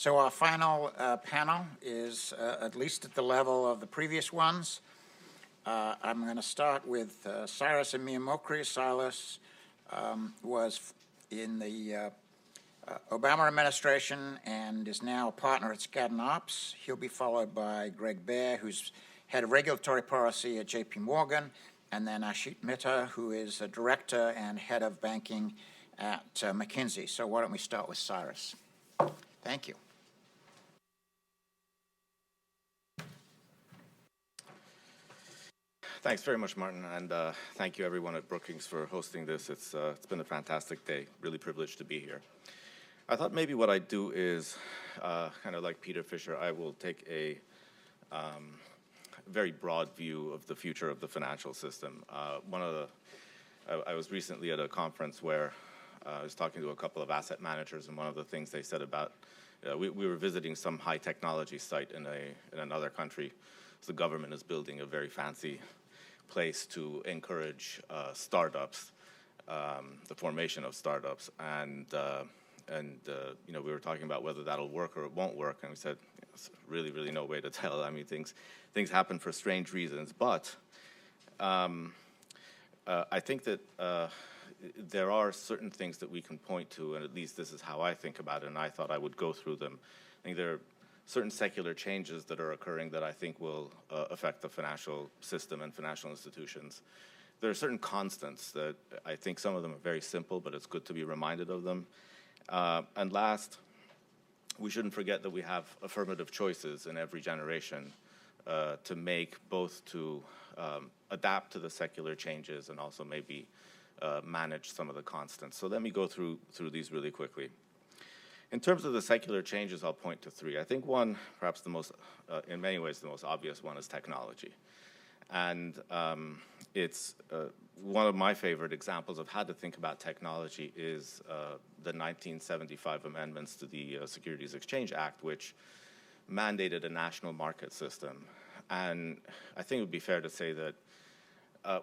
So our final panel is at least at the level of the previous ones. I'm going to start with Cyrus and Miyamokri. Cyrus was in the Obama administration and is now a partner at Skadden Arps. He'll be followed by Greg Baer, who's head of regulatory policy at JP Morgan, and then Ashit Mehta, who is a director and head of banking at McKinsey. So why don't we start with Cyrus? Thank you. Thanks very much, Martin, and thank you everyone at Brookings for hosting this. It's been a fantastic day. Really privileged to be here. I thought maybe what I'd do is, kind of like Peter Fisher, I will take a very broad view of the future of the financial system. I was recently at a conference where I was talking to a couple of asset managers, and one of the things they said about, we were visiting some high technology site in another country. So the government is building a very fancy place to encourage startups, the formation of startups, and we were talking about whether that'll work or it won't work, and we said it's really no way to tell. I mean, things happen for strange reasons, but I think that there are certain things that we can point to, and at least this is how I think about it, and I thought I would go through them. I think there are certain secular changes that are occurring that I think will affect the financial system and financial institutions. There are certain constants that I think some of them are very simple, but it's good to be reminded of them. And last, we shouldn't forget that we have affirmative choices in every generation to make, both to adapt to the secular changes and also maybe manage some of the constants. So let me go through these really quickly. In terms of the secular changes, I'll point to three. I think one, perhaps the most, in many ways, the most obvious one is technology. And it's one of my favorite examples of how to think about technology is the 1975 amendments to the Securities Exchange Act, which mandated a national market system. And I think it would be fair to say that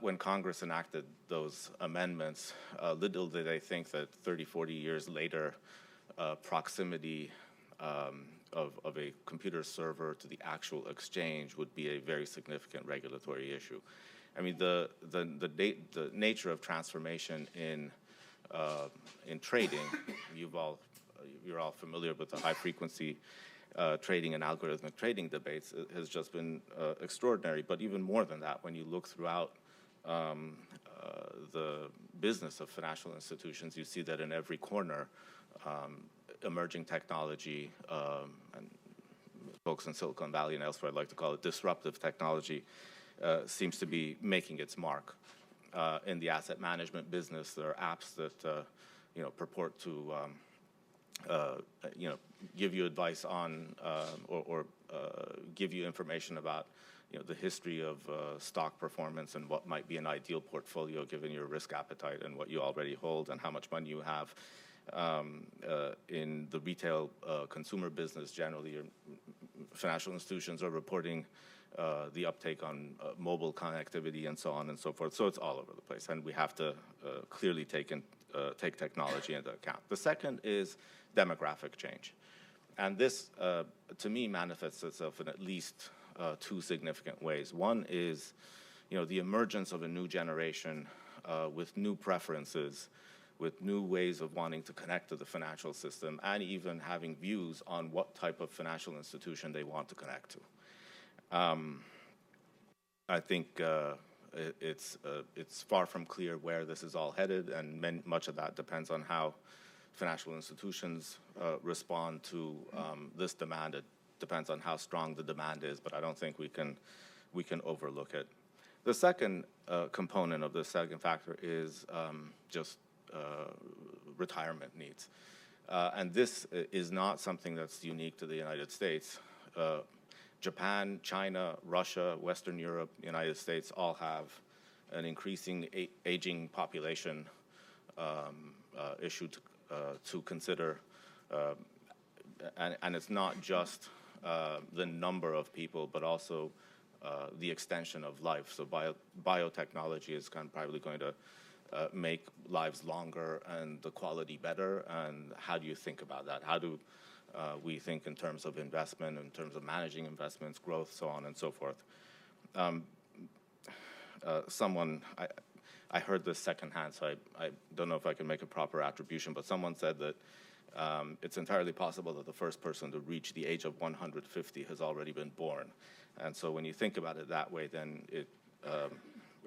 when Congress enacted those amendments, little did they think that 30, 40 years later, proximity of a computer server to the actual exchange would be a very significant regulatory issue. I mean, the nature of transformation in trading, you're all familiar with the high frequency trading and algorithmic trading debates, has just been extraordinary. But even more than that, when you look throughout the business of financial institutions, you see that in every corner, emerging technology, and folks in Silicon Valley and elsewhere like to call it disruptive technology, seems to be making its mark. In the asset management business, there are apps that purport to give you advice on or give you information about the history of stock performance and what might be an ideal portfolio given your risk appetite and what you already hold and how much money you have. In the retail consumer business, generally, your financial institutions are reporting the uptake on mobile connectivity and so on and so forth. So it's all over the place, and we have to clearly take technology into account. The second is demographic change, and this, to me, manifests itself in at least two significant ways. One is, the emergence of a new generation with new preferences, with new ways of wanting to connect to the financial system, and even having views on what type of financial institution they want to connect to. I think it's far from clear where this is all headed, and much of that depends on how financial institutions respond to this demand. It depends on how strong the demand is, but I don't think we can overlook it. The second component of the second factor is just retirement needs. And this is not something that's unique to the United States. Japan, China, Russia, Western Europe, United States all have an increasing aging population issue to consider. And it's not just the number of people, but also the extension of life. So biotechnology is probably going to make lives longer and the quality better. And how do you think about that? How do We think in terms of investment, in terms of managing investments, growth, so on and so forth. I heard this secondhand, so I don't know if I can make a proper attribution, but someone said that it's entirely possible that the first person to reach the age of 150 has already been born. And so when you think about it that way, then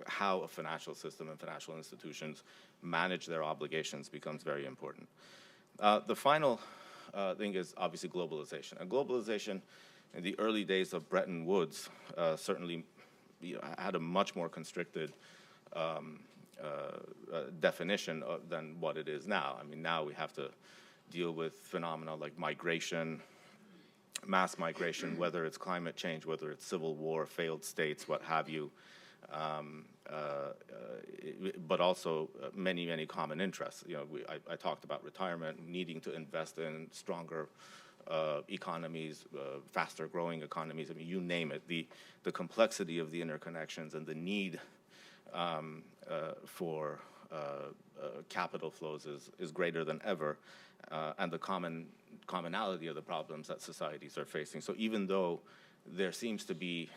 how a financial system and financial institutions manage their obligations becomes very important. The final thing is obviously globalization. And globalization in the early days of Bretton Woods certainly had a much more constricted definition than what it is now. I mean, now we have to deal with phenomena like migration, mass migration, whether it's climate change, whether it's civil war, failed states, what have you, but also many, many common interests. I talked about retirement, needing to invest in stronger economies, faster growing economies. I mean, you name it. The complexity of the interconnections and the need for capital flows is greater than ever, and the commonality of the problems that societies are facing. So even though there seems to be,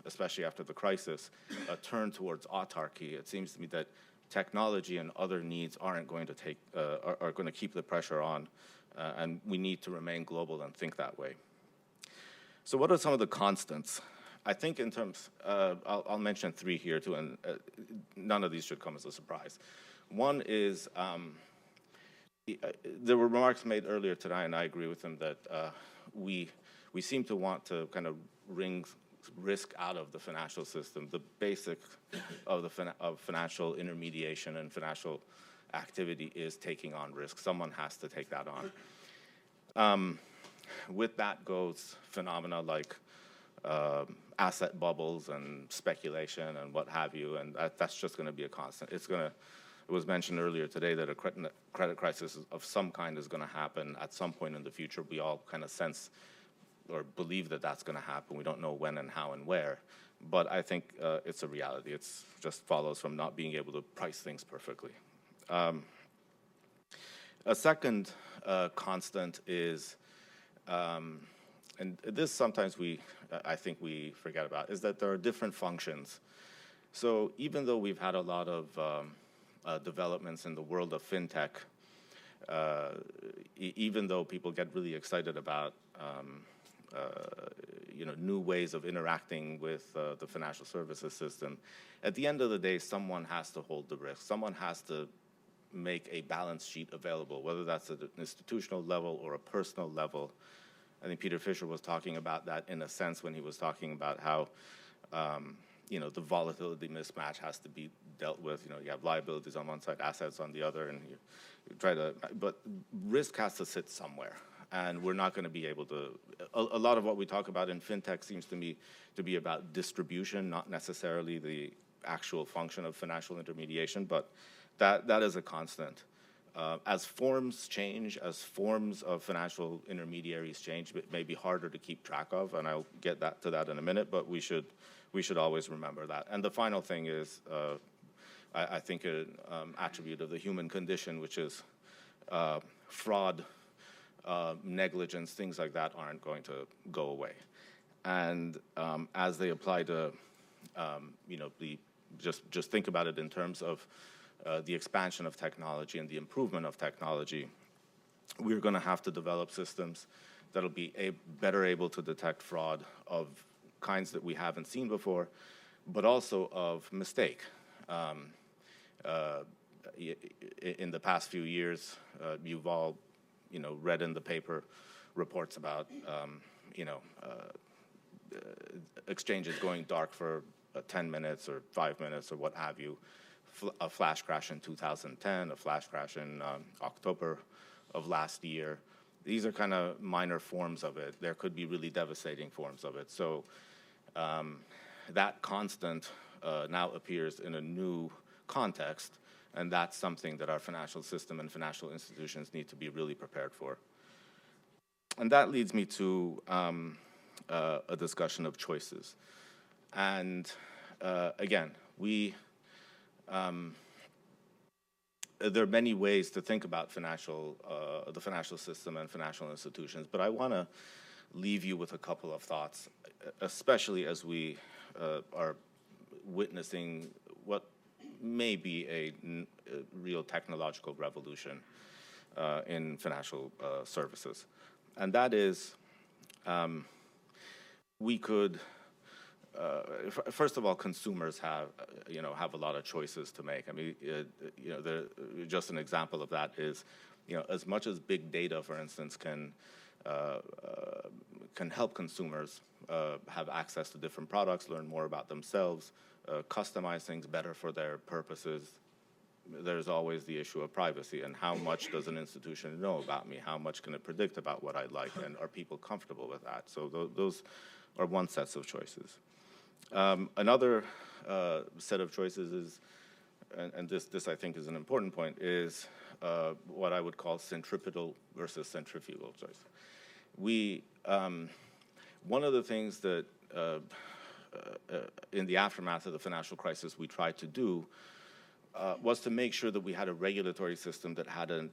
especially after the crisis, a turn towards autarky, it seems to me that technology and other needs aren't going to are going to keep the pressure on, and we need to remain global and think that way. So what are some of the constants? I think in terms, I'll mention three here too, and none of these should come as a surprise. One is, there were remarks made earlier today, and I agree with them, that we seem to want to kind of wring risk out of the financial system. The basic of financial intermediation and financial activity is taking on risk. Someone has to take that on. With that goes phenomena like asset bubbles and speculation and what have you, and that's just going to be a constant. It was mentioned earlier today that a credit crisis of some kind is going to happen at some point in the future. We all kind of sense or believe that that's going to happen. We don't know when and how and where, but I think it's a reality. It just follows from not being able to price things perfectly. A second constant is, and this sometimes I think we forget about, is that there are different functions. So even though we've had a lot of developments in the world of fintech, even though people get really excited about new ways of interacting with the financial services system, at the end of the day, someone has to hold the risk. Someone has to make a balance sheet available, whether that's at an institutional level or a personal level. I think Peter Fisher was talking about that in a sense when he was talking about how the volatility mismatch has to be dealt with. You have liabilities on one side, assets on the other, and you try to, but risk has to sit somewhere. And we're not going to be able to, a lot of what we talk about in fintech seems to me to be about distribution, not necessarily the actual function of financial intermediation, but that is a constant. As forms change, as forms of financial intermediaries change, it may be harder to keep track of, and I'll get to that in a minute, but we should always remember that. And the final thing is, I think, an attribute of the human condition, which is fraud, negligence, things like that aren't going to go away. And as they apply to, just think about it in terms of the expansion of technology and the improvement of technology, we're going to have to develop systems that'll be better able to detect fraud of kinds that we haven't seen before, but also of mistake. In the past few years, you've all, read in the paper reports about, exchanges going dark for 10 minutes or 5 minutes or what have you. A flash crash in 2010, a flash crash in October of last year. These are kind of minor forms of it. There could be really devastating forms of it. So that constant now appears in a new context, and that's something that our financial system and financial institutions need to be really prepared for. And that leads me to a discussion of choices. And again, there are many ways to think about the financial system and financial institutions, but I want to leave you with a couple of thoughts, especially as we are witnessing what may be a real technological revolution in financial services. And that is, we could, first of all, consumers have a lot of choices to make. I mean, just an example of that is, as much as big data, for instance, can help consumers have access to different products, learn more about themselves, customize things better for their purposes. There's always the issue of privacy and how much does an institution know about me? How much can it predict about what I like? And are people comfortable with that? So those are one set of choices. Another set of choices is, and this I think is an important point, is what I would call centripetal versus centrifugal choice. One of the things that in the aftermath of the financial crisis we tried to do was to make sure that we had a regulatory system that had a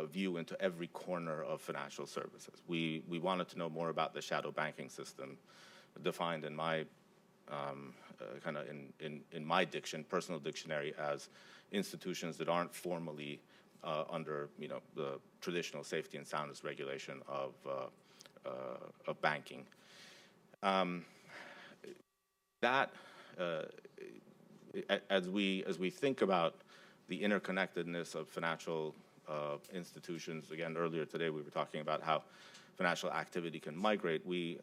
view into every corner of financial services. We wanted to know more about the shadow banking system, defined in my in my personal dictionary, as institutions that aren't formally under the traditional safety and soundness regulation of banking. As we think about the interconnectedness of financial institutions, again, earlier today we were talking about how financial activity can migrate. We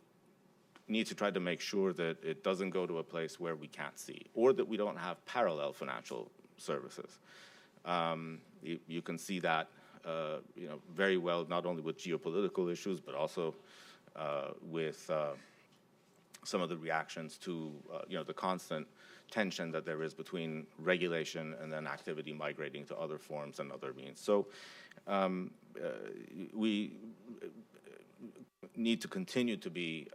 need to try to make sure that it doesn't go to a place where we can't see, or that we don't have parallel financial services. You can see that very well, not only with geopolitical issues, but also with some of the reactions to the constant tension that there is between regulation and then activity migrating to other forms and other means. So we need to continue to be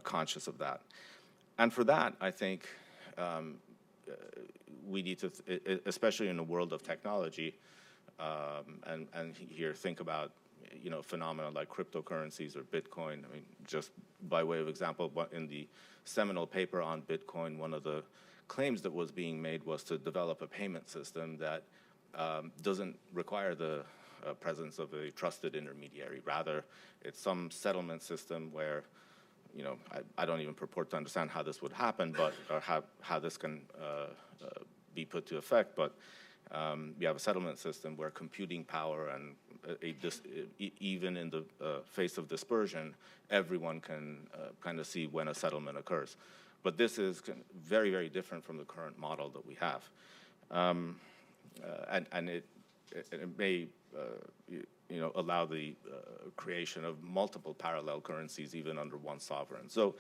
conscious of that. And for that, I think we need to, especially in a world of technology, and here think about phenomena like cryptocurrencies or Bitcoin. I mean, just by way of example, in the seminal paper on Bitcoin, one of the claims that was being made was to develop a payment system that doesn't require the presence of a trusted intermediary. Rather, it's some settlement system where, I don't even purport to understand how this would happen, but or how this can be put to effect. But we have a settlement system where computing power and even in the face of dispersion, everyone can kind of see when a settlement occurs. But this is very, very different from the current model that we have. And it may allow the creation of multiple parallel currencies even under one sovereign. So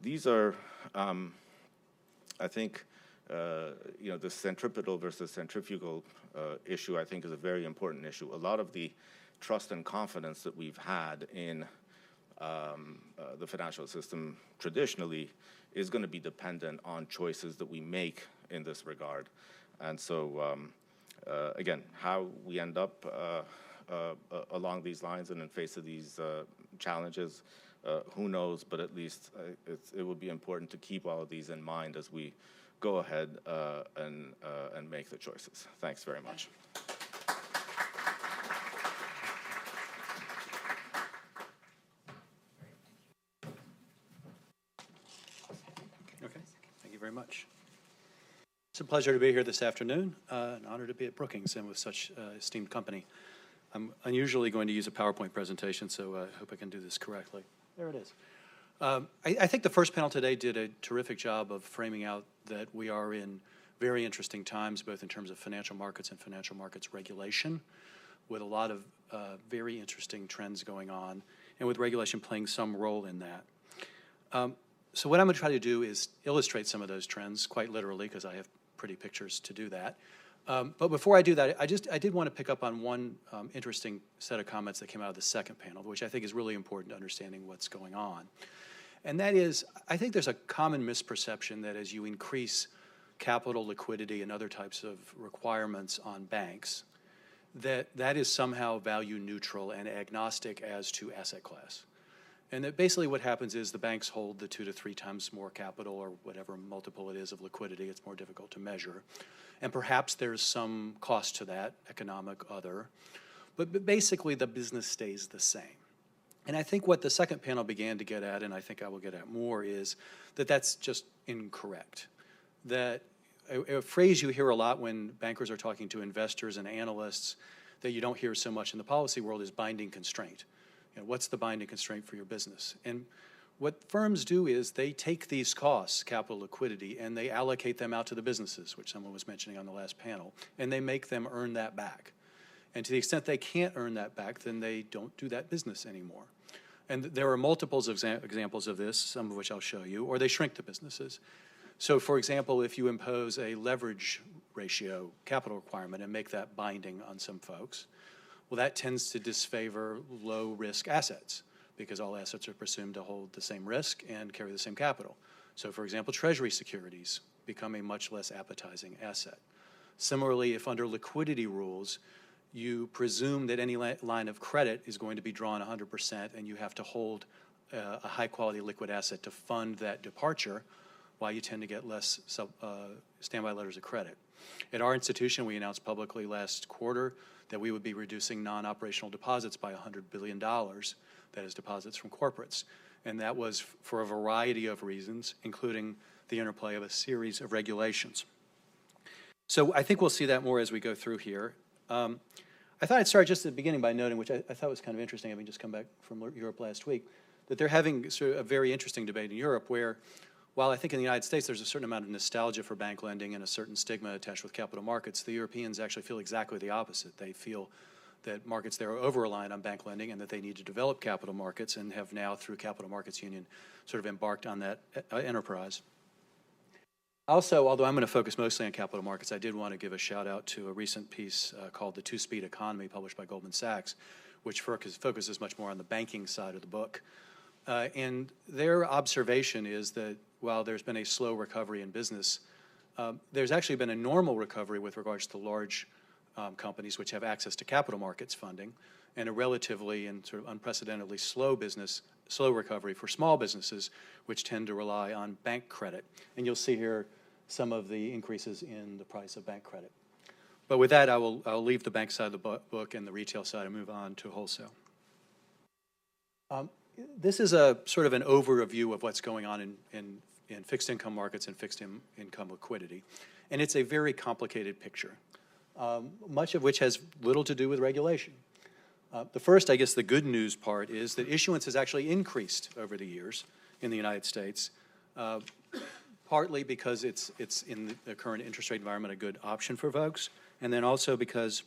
these are, I think, the centripetal versus centrifugal issue, I think, is a very important issue. A lot of the trust and confidence that we've had in the financial system traditionally is going to be dependent on choices that we make in this regard. And so, again, how we end up along these lines and in face of these challenges, who knows, but at least it would be important to keep all of these in mind as we go ahead and make the choices. Thanks very much. Okay, thank you very much. It's a pleasure to be here this afternoon, an honor to be at Brookings and with such esteemed company. I'm unusually going to use a PowerPoint presentation, so I hope I can do this correctly. There it is. I think the first panel today did a terrific job of framing out that we are in very interesting times, both in terms of financial markets and financial markets regulation, with a lot of very interesting trends going on, and with regulation playing some role in that. So what I'm going to try to do is illustrate some of those trends, quite literally, because I have pretty pictures to do that. But before I do that, I did want to pick up on one interesting set of comments that came out of the second panel, which I think is really important to understanding what's going on. And that is, I think there's a common misperception that as you increase capital, liquidity, and other types of requirements on banks, that is somehow value neutral and agnostic as to asset class. And that basically what happens is the banks hold the 2 to 3 times more capital or whatever multiple it is of liquidity. It's more difficult to measure. And perhaps there's some cost to that, economic, other. But basically the business stays the same. And I think what the second panel began to get at, and I think I will get at more, is that that's just incorrect. That a phrase you hear a lot when bankers are talking to investors and analysts that you don't hear so much in the policy world is binding constraint. You know, what's the binding constraint for your business? And what firms do is they take these costs, capital, liquidity, and they allocate them out to the businesses, which someone was mentioning on the last panel, and they make them earn that back. And to the extent they can't earn that back, then they don't do that business anymore. And there are multiples of examples of this, some of which I'll show you, or they shrink the businesses. So for example, if you impose a leverage ratio capital requirement and make that binding on some folks, well, that tends to disfavor low-risk assets because all assets are presumed to hold the same risk and carry the same capital. So, for example, Treasury securities become a much less appetizing asset. Similarly, if under liquidity rules, you presume that any line of credit is going to be drawn 100% and you have to hold a high-quality liquid asset to fund that departure, why you tend to get less standby letters of credit. At our institution, we announced publicly last quarter that we would be reducing non-operational deposits by $100 billion, that is deposits from corporates. And that was for a variety of reasons, including the interplay of a series of regulations. So I think we'll see that more as we go through here. I thought I'd start just at the beginning by noting, which I thought was kind of interesting, having just come back from Europe last week, that they're having sort of a very interesting debate in Europe where, while I think in the United States there's a certain amount of nostalgia for bank lending and a certain stigma attached with capital markets, the Europeans actually feel exactly the opposite. They feel that markets there are over-reliant on bank lending and that they need to develop capital markets and have now, through Capital Markets Union, sort of embarked on that enterprise. Also, although I'm going to focus mostly on capital markets, I did want to give a shout out to a recent piece called The Two-Speed Economy, published by Goldman Sachs, which focuses much more on the banking side of the book. And their observation is that while there's been a slow recovery in business, there's actually been a normal recovery with regards to large companies which have access to capital markets funding, and a relatively and sort of unprecedentedly slow recovery for small businesses, which tend to rely on bank credit. And you'll see here some of the increases in the price of bank credit. But with that, I'll leave the bank side of the book and the retail side and move on to wholesale. This is a sort of an overview of what's going on in fixed income markets and fixed income liquidity. And it's a very complicated picture, much of which has little to do with regulation. The first, I guess, the good news part is that issuance has actually increased over the years in the United States, partly because it's in the current interest rate environment a good option for folks, and then also because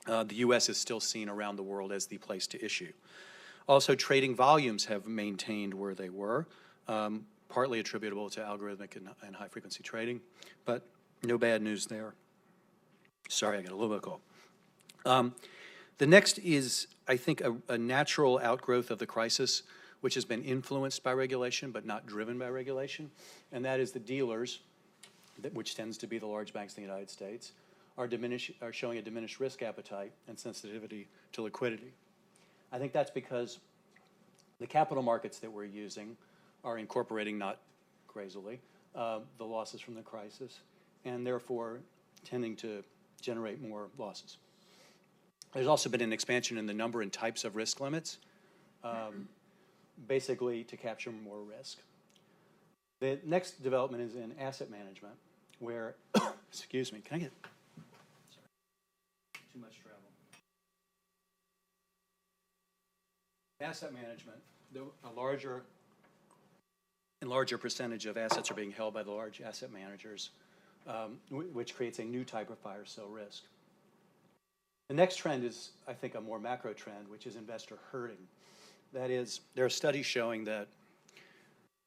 the U.S. is still seen around the world as the place to issue. Also, trading volumes have maintained where they were, partly attributable to algorithmic and high-frequency trading, but no bad news there. Sorry, I got a little bit of cold. The next is, I think, a natural outgrowth of the crisis, which has been influenced by regulation but not driven by regulation, and that is the dealers, which tends to be the large banks in the United States, are showing a diminished risk appetite and sensitivity to liquidity. I think that's because the capital markets that we're using are incorporating, not crazily, the losses from the crisis, and therefore tending to generate more losses. There's also been an expansion in the number and types of risk limits, basically to capture more risk. The next development is in asset management, where, excuse me, can I get, sorry, too much travel. Asset management, a larger and larger percentage of assets are being held by the large asset managers, which creates a new type of fire sale risk. The next trend is, I think, a more macro trend, which is investor herding. That is, there are studies showing that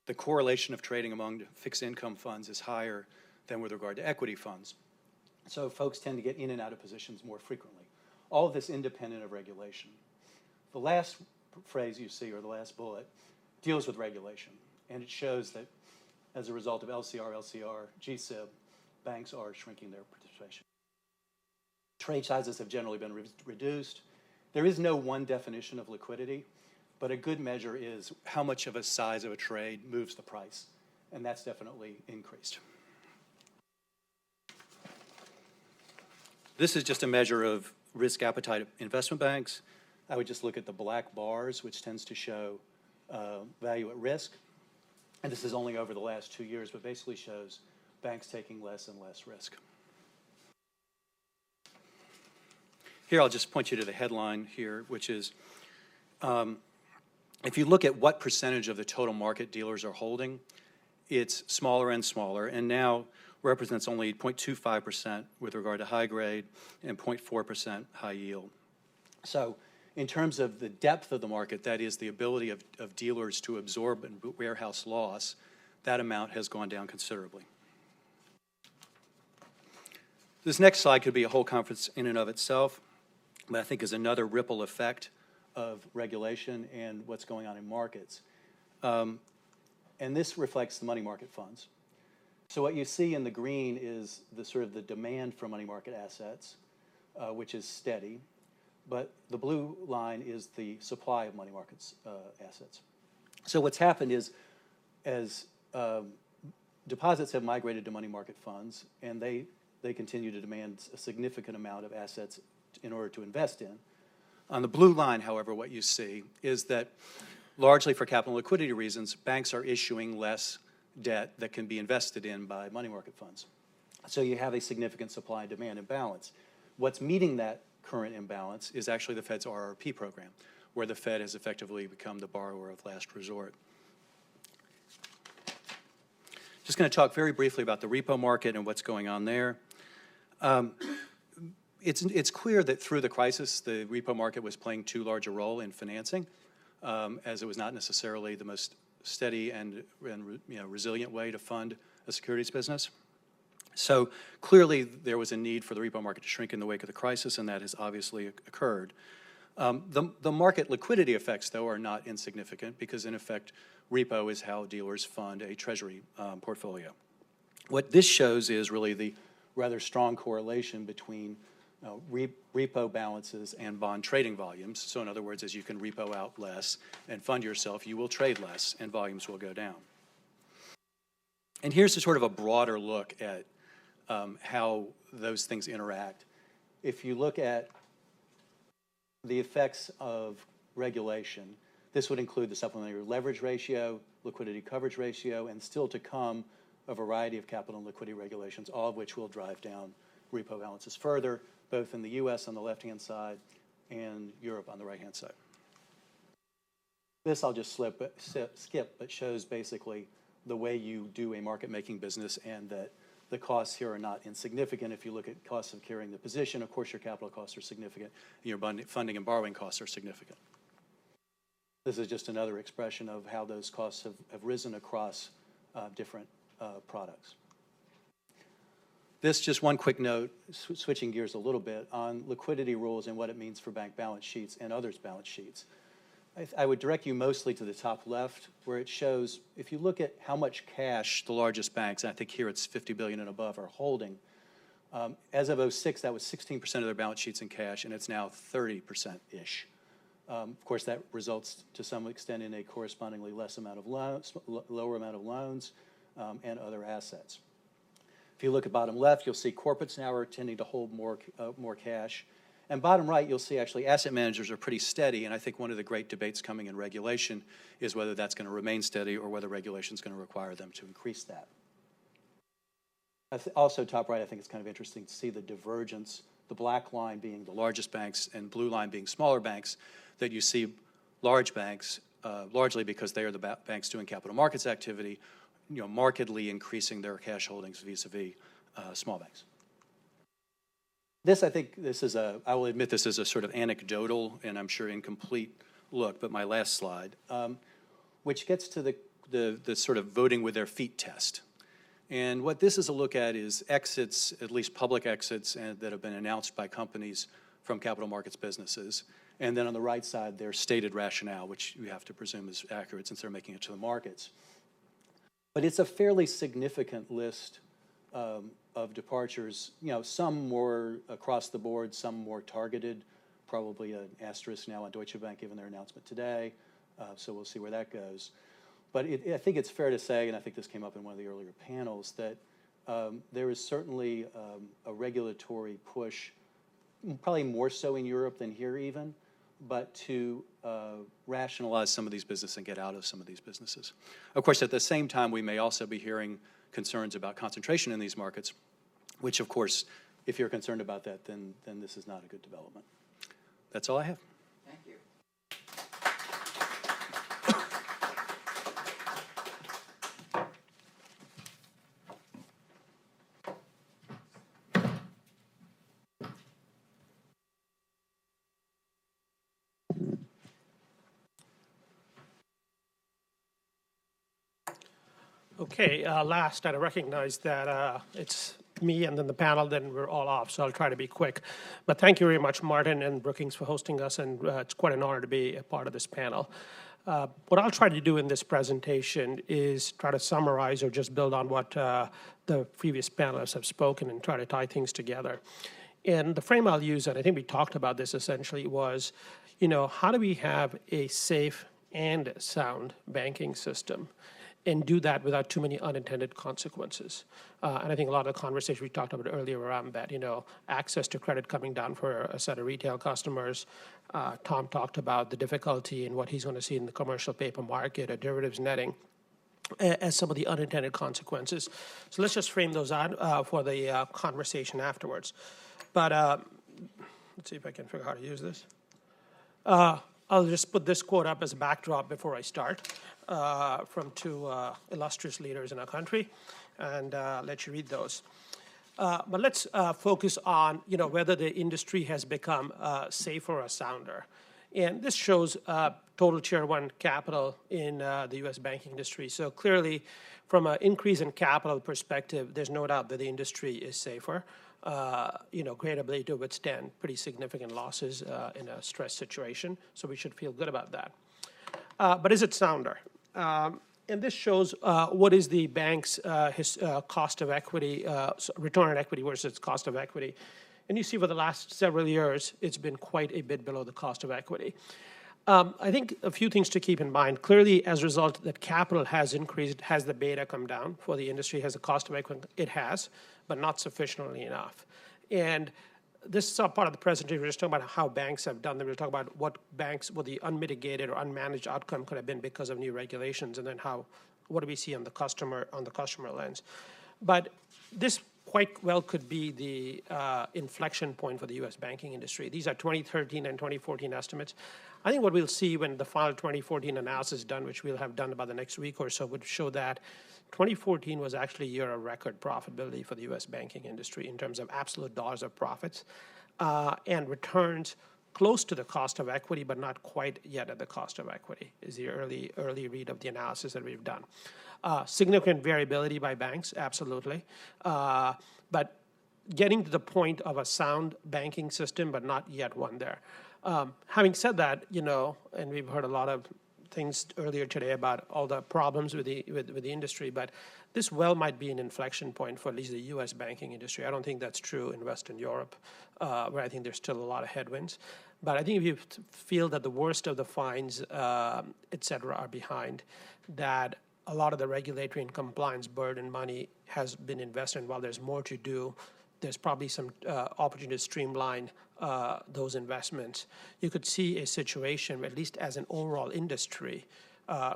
the correlation of trading among fixed income funds is higher than with regard to equity funds. So folks tend to get in and out of positions more frequently. All of this independent of regulation. The last phrase you see, or the last bullet, deals with regulation. And it shows that as a result of LCR, GSIB, banks are shrinking their participation. Trade sizes have generally been reduced. There is no one definition of liquidity, but a good measure is how much of a size of a trade moves the price, and that's definitely increased. This is just a measure of risk appetite of investment banks. I would just look at the black bars, which tends to show value at risk. And this is only over the last 2 years, but basically shows banks taking less and less risk. Here, I'll just point you to the headline here, which is, if you look at what percentage of the total market dealers are holding, it's smaller and smaller, and now represents only 0.25% with regard to high grade and 0.4% high yield. So in terms of the depth of the market, that is the ability of dealers to absorb and warehouse loss, that amount has gone down considerably. This next slide could be a whole conference in and of itself, but I think is another ripple effect of regulation and what's going on in markets. And this reflects the money market funds. So what you see in the green is the sort of the demand for money market assets, which is steady. But the blue line is the supply of money markets assets. So what's happened is, as deposits have migrated to money market funds, and they continue to demand a significant amount of assets in order to invest in. On the blue line, however, what you see is that largely for capital and liquidity reasons, banks are issuing less debt that can be invested in by money market funds. So you have a significant supply and demand imbalance. What's meeting that current imbalance is actually the Fed's RRP program, where the Fed has effectively become the borrower of last resort. Just going to talk very briefly about the repo market and what's going on there. It's clear that through the crisis, the repo market was playing too large a role in financing, as it was not necessarily the most steady and resilient way to fund a securities business. So clearly there was a need for the repo market to shrink in the wake of the crisis, and that has obviously occurred. The market liquidity effects, though, are not insignificant because, in effect, repo is how dealers fund a treasury portfolio. What this shows is really the rather strong correlation between repo balances and bond trading volumes. So in other words, as you can repo out less and fund yourself, you will trade less and volumes will go down. And here's a sort of a broader look at how those things interact. If you look at the effects of regulation, this would include the supplementary leverage ratio, liquidity coverage ratio, and still to come a variety of capital and liquidity regulations, all of which will drive down repo balances further, both in the US on the left-hand side and Europe on the right-hand side. This I'll just skip, but shows basically the way you do a market-making business, and that the costs here are not insignificant. If you look at costs of carrying the position, of course your capital costs are significant, and your funding and borrowing costs are significant. This is just another expression of how those costs have risen across different products. This, just one quick note, switching gears a little bit, on liquidity rules and what it means for bank balance sheets and others' balance sheets. I would direct you mostly to the top left, where it shows, if you look at how much cash the largest banks, and I think here it's 50 billion and above, are holding, as of 2006, that was 16% of their balance sheets in cash, and it's now 30%-ish. Of course, that results to some extent in a correspondingly lower amount of loans and other assets. If you look at bottom left, you'll see corporates now are tending to hold more cash. And bottom right, you'll see actually asset managers are pretty steady, and I think one of the great debates coming in regulation is whether that's going to remain steady or whether regulation is going to require them to increase that. Also, top right, I think it's kind of interesting to see the divergence, the black line being the largest banks and blue line being smaller banks, that you see large banks, largely because they are the banks doing capital markets activity, markedly increasing their cash holdings vis-a-vis small banks. This, I think, I will admit this is a sort of anecdotal and I'm sure incomplete look, but my last slide, which gets to the sort of voting with their feet test. And what this is a look at is exits, at least public exits, that have been announced by companies from capital markets businesses. And then on the right side, their stated rationale, which you have to presume is accurate since they're making it to the markets. But it's a fairly significant list departures, some more across the board, some more targeted, probably an asterisk now on Deutsche Bank given their announcement today, so we'll see where that goes. But I think it's fair to say, and I think this came up in one of the earlier panels, that there is certainly a regulatory push, probably more so in Europe than here even, but to rationalize some of these businesses and get out of some of these businesses. Of course, at the same time, we may also be hearing concerns about concentration in these markets, which, of course, if you're concerned about that, then this is not a good development. That's all I have. Thank you. Okay, last, I recognize that it's me and then the panel, then we're all off, so I'll try to be quick. But thank you very much, Martin and Brookings, for hosting us, and it's quite an honor to be a part of this panel. What I'll try to do in this presentation is try to summarize or just build on what the previous panelists have spoken and try to tie things together. And the frame I'll use, and I think we talked about this essentially, was, how do we have a safe and sound banking system and do that without too many unintended consequences? And I think a lot of the conversation we talked about earlier around that, access to credit coming down for a set of retail customers. Tom talked about the difficulty in what he's going to see in the commercial paper market or derivatives netting as some of the unintended consequences. So let's just frame those out for the conversation afterwards. But let's see if I can figure out how to use this. I'll just put this quote up as a backdrop before I start from two illustrious leaders in our country, and let you read those. But let's focus on whether the industry has become safer or sounder. And this shows total Tier 1 capital in the U.S. banking industry. So clearly, from an increase in capital perspective, there's no doubt that the industry is safer. Great ability to withstand pretty significant losses in a stress situation. So we should feel good about that. But is it sounder? And this shows what is the bank's cost of equity, return on equity versus cost of equity. And you see for the last several years, it's been quite a bit below the cost of equity. I think a few things to keep in mind. Clearly, as a result that capital has increased, has the beta come down for the industry, has the cost of equity? It has, but not sufficiently enough. And this is part of the presentation. We're just talking about how banks have done them. We're talking about what the unmitigated or unmanaged outcome could have been because of new regulations, and then what do we see on the customer lens. But this quite well could be the inflection point for the U.S. banking industry. These are 2013 and 2014 estimates. I think what we'll see when the final 2014 analysis is done, which we'll have done about the next week or so, would show that 2014 was actually a year of record profitability for the U.S. banking industry in terms of absolute dollars of profits and returns close to the cost of equity, but not quite yet at the cost of equity, is the early read of the analysis that we've done. Significant variability by banks, absolutely. But getting to the point of a sound banking system, but not yet one there. Having said that, and we've heard a lot of things earlier today about all the problems with the industry, but this might be an inflection point for at least the U.S. banking industry. I don't think that's true in Western Europe, where I think there's still a lot of headwinds. But I think if you feel that the worst of the fines, et cetera, are behind, that a lot of the regulatory and compliance burden money has been invested, and while there's more to do, there's probably some opportunity to streamline those investments. You could see a situation where, at least as an overall industry,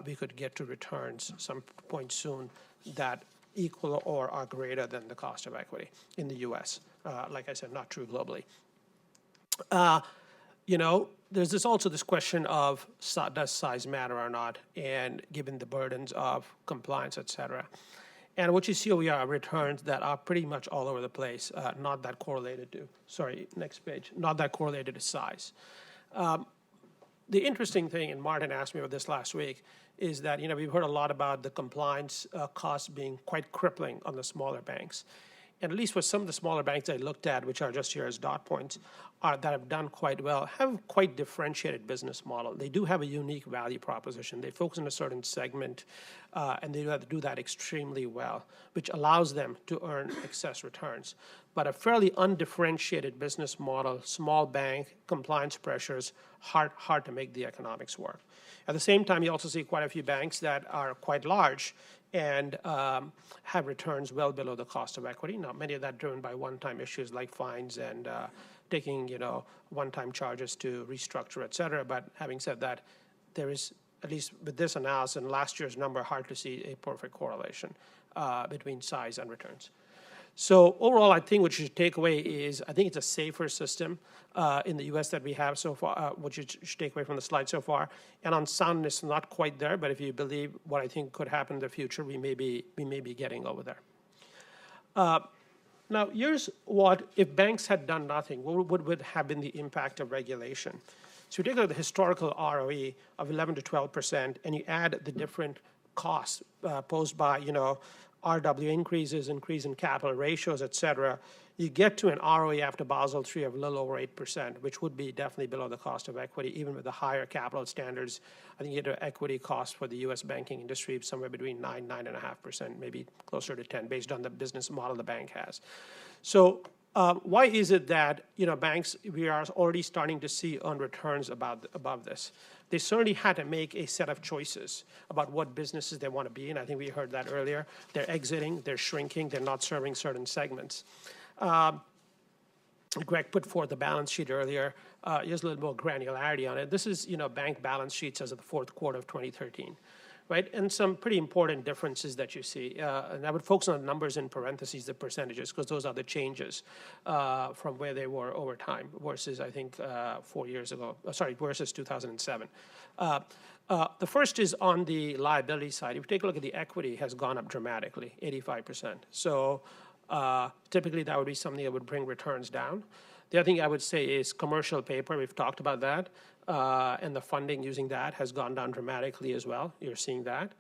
we could get to returns some point soon that equal or are greater than the cost of equity in the U.S. Like I said, not true globally. There's also this question of does size matter or not, and given the burdens of compliance, et cetera. And what you see over here are returns that are pretty much all over the place, not that correlated to size. The interesting thing, and Martin asked me about this last week, is that we've heard a lot about the compliance costs being quite crippling on the smaller banks. and at least for some of the smaller banks I looked at, which are just here as dot points, that have done quite well, have quite differentiated business model. They do have a unique value proposition. They focus on a certain segment, and they do that extremely well, which allows them to earn excess returns. But a fairly undifferentiated business model, small bank, compliance pressures, hard to make the economics work. At the same time, you also see quite a few banks that are quite large and have returns well below the cost of equity. Now, many of that driven by one-time issues like fines and taking, one-time charges to restructure, et cetera. But having said that, there is, at least with this analysis and last year's number, hard to see a perfect correlation between size and returns. So overall, I think what you should take away is I think it's a safer system in the U.S. that we have so far, what you should take away from the slide so far. And on soundness, not quite there, but if you believe what I think could happen in the future, we may be getting over there. Now, here's what, if banks had done nothing, what would have been the impact of regulation? So you take a look at the historical ROE of 11 to 12%, and you add the different costs posed by, RW increases, increase in capital ratios, et cetera, you get to an ROE after Basel III of a little over 8%, which would be definitely below the cost of equity, even with the higher capital standards. I think you get an equity cost for the U.S. banking industry somewhere between 9.5%, maybe closer to 10, based on the business model the bank has. So why is it that banks, we are already starting to see earned returns above this? They certainly had to make a set of choices about what businesses they want to be in. I think we heard that earlier. They're exiting, they're shrinking, they're not serving certain segments. Greg put forth the balance sheet earlier. Here's a little more granularity on it. This is bank balance sheets as of the fourth quarter of 2013. Right, and some pretty important differences that you see. And I would focus on the numbers in parentheses, the percentages, because those are the changes from where they were over time versus, I think, 4 years ago, versus 2007. The first is on the liability side. If you take a look at the equity, has gone up dramatically, 85%. So typically that would be something that would bring returns down. The other thing I would say is commercial paper. We've talked about that. And the funding using that has gone down dramatically as well. You're seeing that.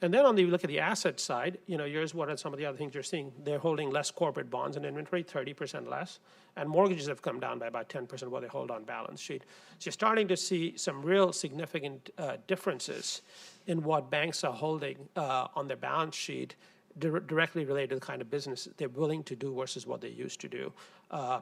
And then you look at the asset side, here's what are some of the other things you're seeing. They're holding less corporate bonds in inventory, 30% less. And mortgages have come down by about 10% what they hold on balance sheet. So you're starting to see some real significant differences in what banks are holding on their balance sheet directly related to the kind of business they're willing to do versus what they used to do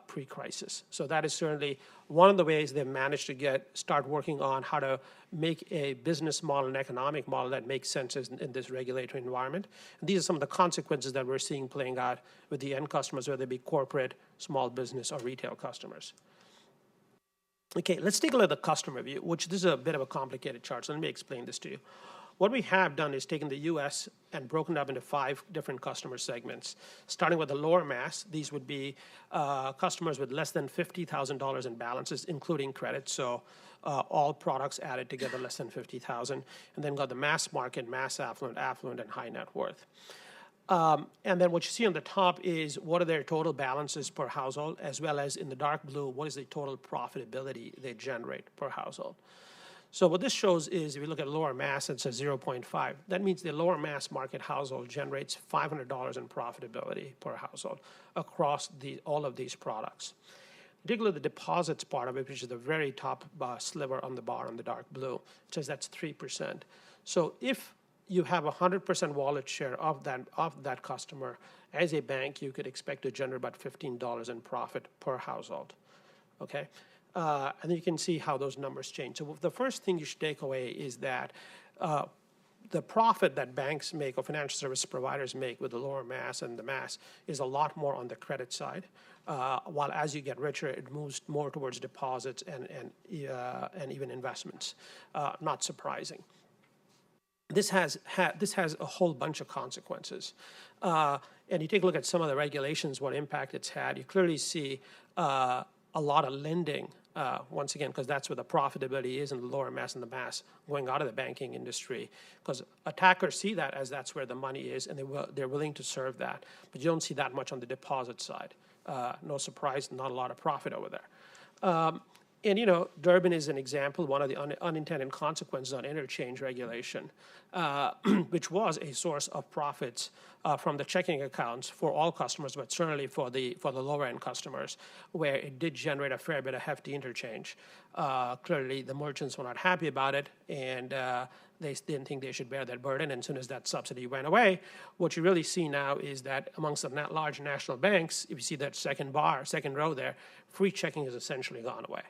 pre-crisis. So that is certainly one of the ways they've managed to start working on how to make a business model, an economic model that makes sense in this regulatory environment. And these are some of the consequences that we're seeing playing out with the end customers, whether they be corporate, small business, or retail customers. Okay, let's take a look at the customer view, which this is a bit of a complicated chart, so let me explain this to you. What we have done is taken the U.S. and broken it up into 5 different customer segments. Starting with the lower mass, these would be customers with less than $50,000 in balances, including credit. So all products added together less than $50,000. And then got the mass market, mass affluent, and high net worth. And then what you see on the top is what are their total balances per household, as well as in the dark blue, what is the total profitability they generate per household. So what this shows is if you look at lower mass, it says 0.5. That means the lower mass market household generates $500 in profitability per household across all of these products. Particularly the deposits part of it, which is the very top sliver on the bar on the dark blue, it says that's 3%. So if you have 100% wallet share of that customer, as a bank, you could expect to generate about $15 in profit per household. Okay. And you can see how those numbers change. So the first thing you should take away is that the profit that banks make or financial service providers make with the lower mass and the mass is a lot more on the credit side. While as you get richer, it moves more towards deposits and even investments. Not surprising. This has a whole bunch of consequences. And you take a look at some of the regulations, what impact it's had. You clearly see a lot of lending, once again, because that's where the profitability is in the lower mass and the mass going out of the banking industry. Because attackers see that as that's where the money is, and they're willing to serve that. But you don't see that much on the deposit side. No surprise, not a lot of profit over there. And, Durbin is an example, one of the unintended consequences on interchange regulation, which was a source of profits from the checking accounts for all customers, but certainly for the lower end customers, where it did generate a fair bit of hefty interchange. Clearly, the merchants were not happy about it, and they didn't think they should bear that burden. And as soon as that subsidy went away, what you really see now is that amongst the large national banks, if you see that second row there, free checking has essentially gone away.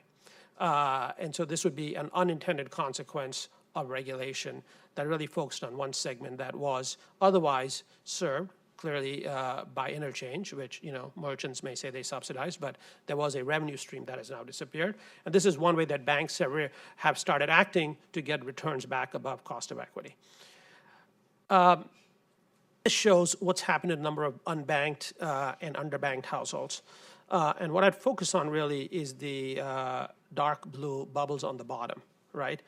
And so this would be an unintended consequence of regulation that really focused on one segment that was otherwise served clearly by interchange, which merchants may say they subsidize, but there was a revenue stream that has now disappeared. And this is one way that banks have started acting to get returns back above cost of equity. This shows what's happened in a number of unbanked and underbanked households. And what I'd focus on really is the dark blue bubbles on the bottom, right?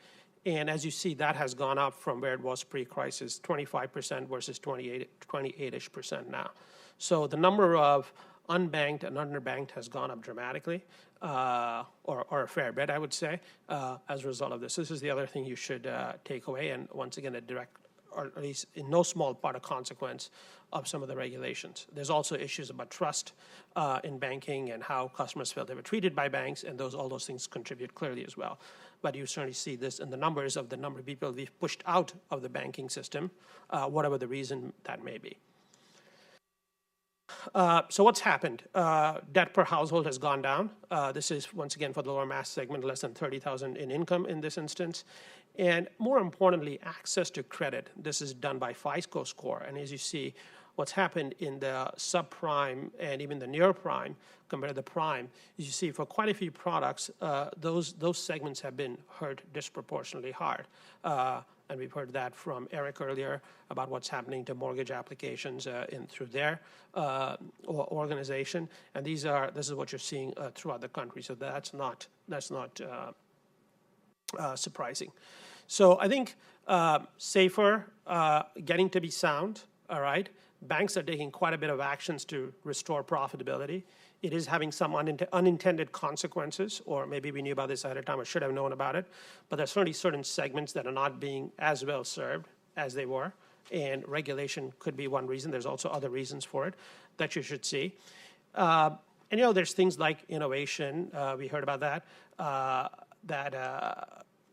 And as you see, that has gone up from where it was pre-crisis, 25% versus 28-ish% now. So the number of unbanked and underbanked has gone up dramatically, or a fair bit, I would say, as a result of this. This is the other thing you should take away, and once again, a direct, or at least in no small part, a consequence of some of the regulations. There's also issues about trust in banking and how customers felt they were treated by banks, and all those things contribute clearly as well. But you certainly see this in the numbers of the number of people we've pushed out of the banking system, whatever the reason that may be. So what's happened? Debt per household has gone down. This is, once again, for the lower mass segment, less than $30,000 in income in this instance. And more importantly, access to credit. This is done by FICO score. And as you see, what's happened in the subprime and even the near prime compared to the prime, is you see for quite a few products, those segments have been hurt disproportionately hard. And we've heard that from Eric earlier about what's happening to mortgage applications through their organization. And this is what you're seeing throughout the country. So that's not surprising. So I think safer, getting to be sound, all right? Banks are taking quite a bit of actions to restore profitability. It is having some unintended consequences, or maybe we knew about this ahead of time or should have known about it, but there's certainly certain segments that are not being as well served as they were, and regulation could be one reason. There's also other reasons for it that you should see. And there's things like innovation. We heard about that.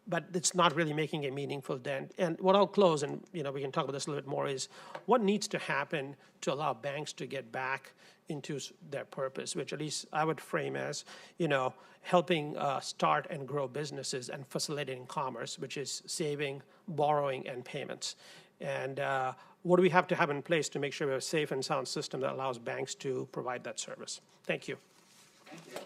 But it's not really making a meaningful dent. And what I'll close, and we can talk about this a little bit more, is what needs to happen to allow banks to get back into their purpose, which at least I would frame as, helping start and grow businesses and facilitating commerce, which is saving, borrowing, and payments. And what do we have to have in place to make sure we have a safe and sound system that allows banks to provide that service? Thank you. Thank you.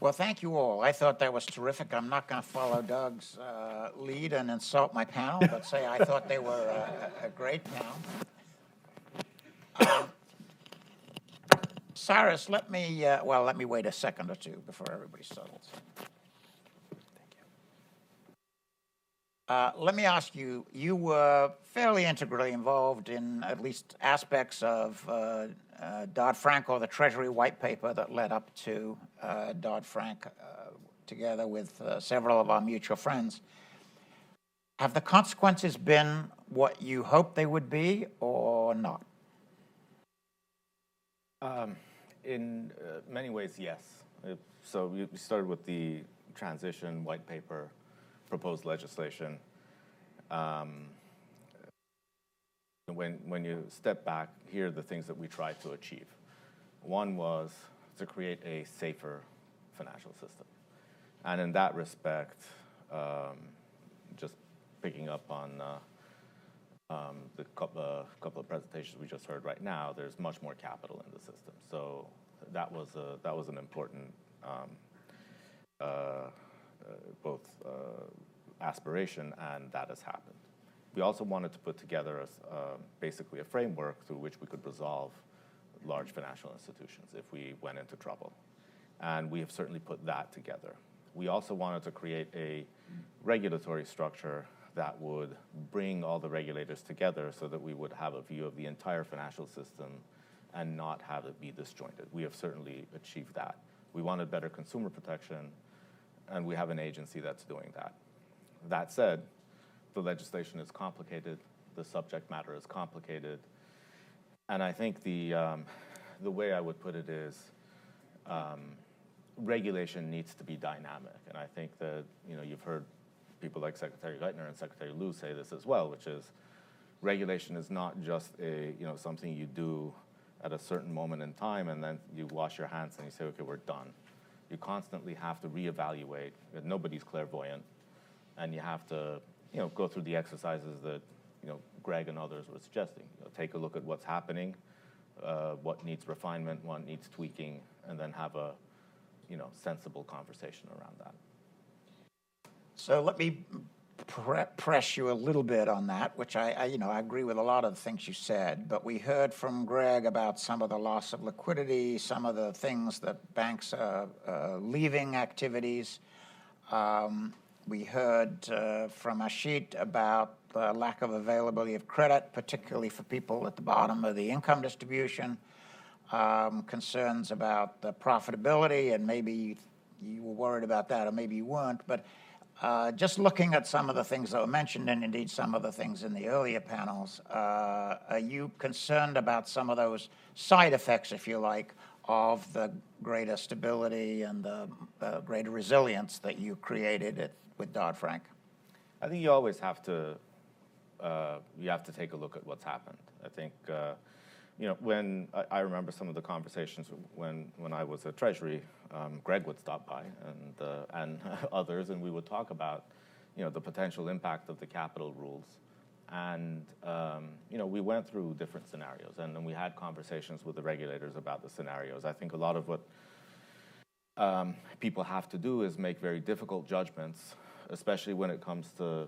Well, thank you all. I thought that was terrific. I'm not going to follow Doug's lead and insult my panel, but say I thought they were a great panel. Cyrus, let me wait a second or two before everybody settles. Let me ask you, you were fairly integrally involved in at least aspects of Dodd-Frank, or the Treasury white paper that led up to Dodd-Frank, together with several of our mutual friends. Have the consequences been what you hoped they would be, or not? In many ways, yes. So we started with the transition white paper, proposed legislation. When you step back, here are the things that we tried to achieve. One was to create a safer financial system. And in that respect, just picking up on the couple of presentations we just heard right now, there's much more capital in the system. So that was an important both aspiration, and that has happened. We also wanted to put together basically a framework through which we could resolve large financial institutions if we went into trouble. And we have certainly put that together. We also wanted to create a regulatory structure that would bring all the regulators together so that we would have a view of the entire financial system and not have it be disjointed. We have certainly achieved that. We wanted better consumer protection, and we have an agency that's doing that. That said, the legislation is complicated, the subject matter is complicated, and I think the way I would put it is regulation needs to be dynamic, and I think that you've heard people like Secretary Geithner and Secretary Liu say this as well, which is regulation is not just something you do at a certain moment in time and then you wash your hands and you say, okay, we're done. You constantly have to reevaluate. Nobody's clairvoyant, and you have to go through the exercises that Greg and others were suggesting. Take a look at what's happening, what needs refinement, what needs tweaking, and then have a sensible conversation around that. So let me press you a little bit on that, which I agree with a lot of the things you said, but we heard from Greg about some of the loss of liquidity, some of the things that banks are leaving activities. We heard from Ashit about the lack of availability of credit, particularly for people at the bottom of the income distribution, concerns about the profitability, and maybe you were worried about that, or maybe you weren't, but just looking at some of the things that were mentioned, and indeed some of the things in the earlier panels, are you concerned about some of those side effects, if you like, of the greater stability and the greater resilience that you created with Dodd-Frank? I think you always have to take a look at what's happened. I think when I remember some of the conversations when I was at Treasury, Greg would stop by and others, and we would talk about the potential impact of the capital rules, and we went through different scenarios, and then we had conversations with the regulators about the scenarios. I think a lot of what people have to do is make very difficult judgments, especially when it comes to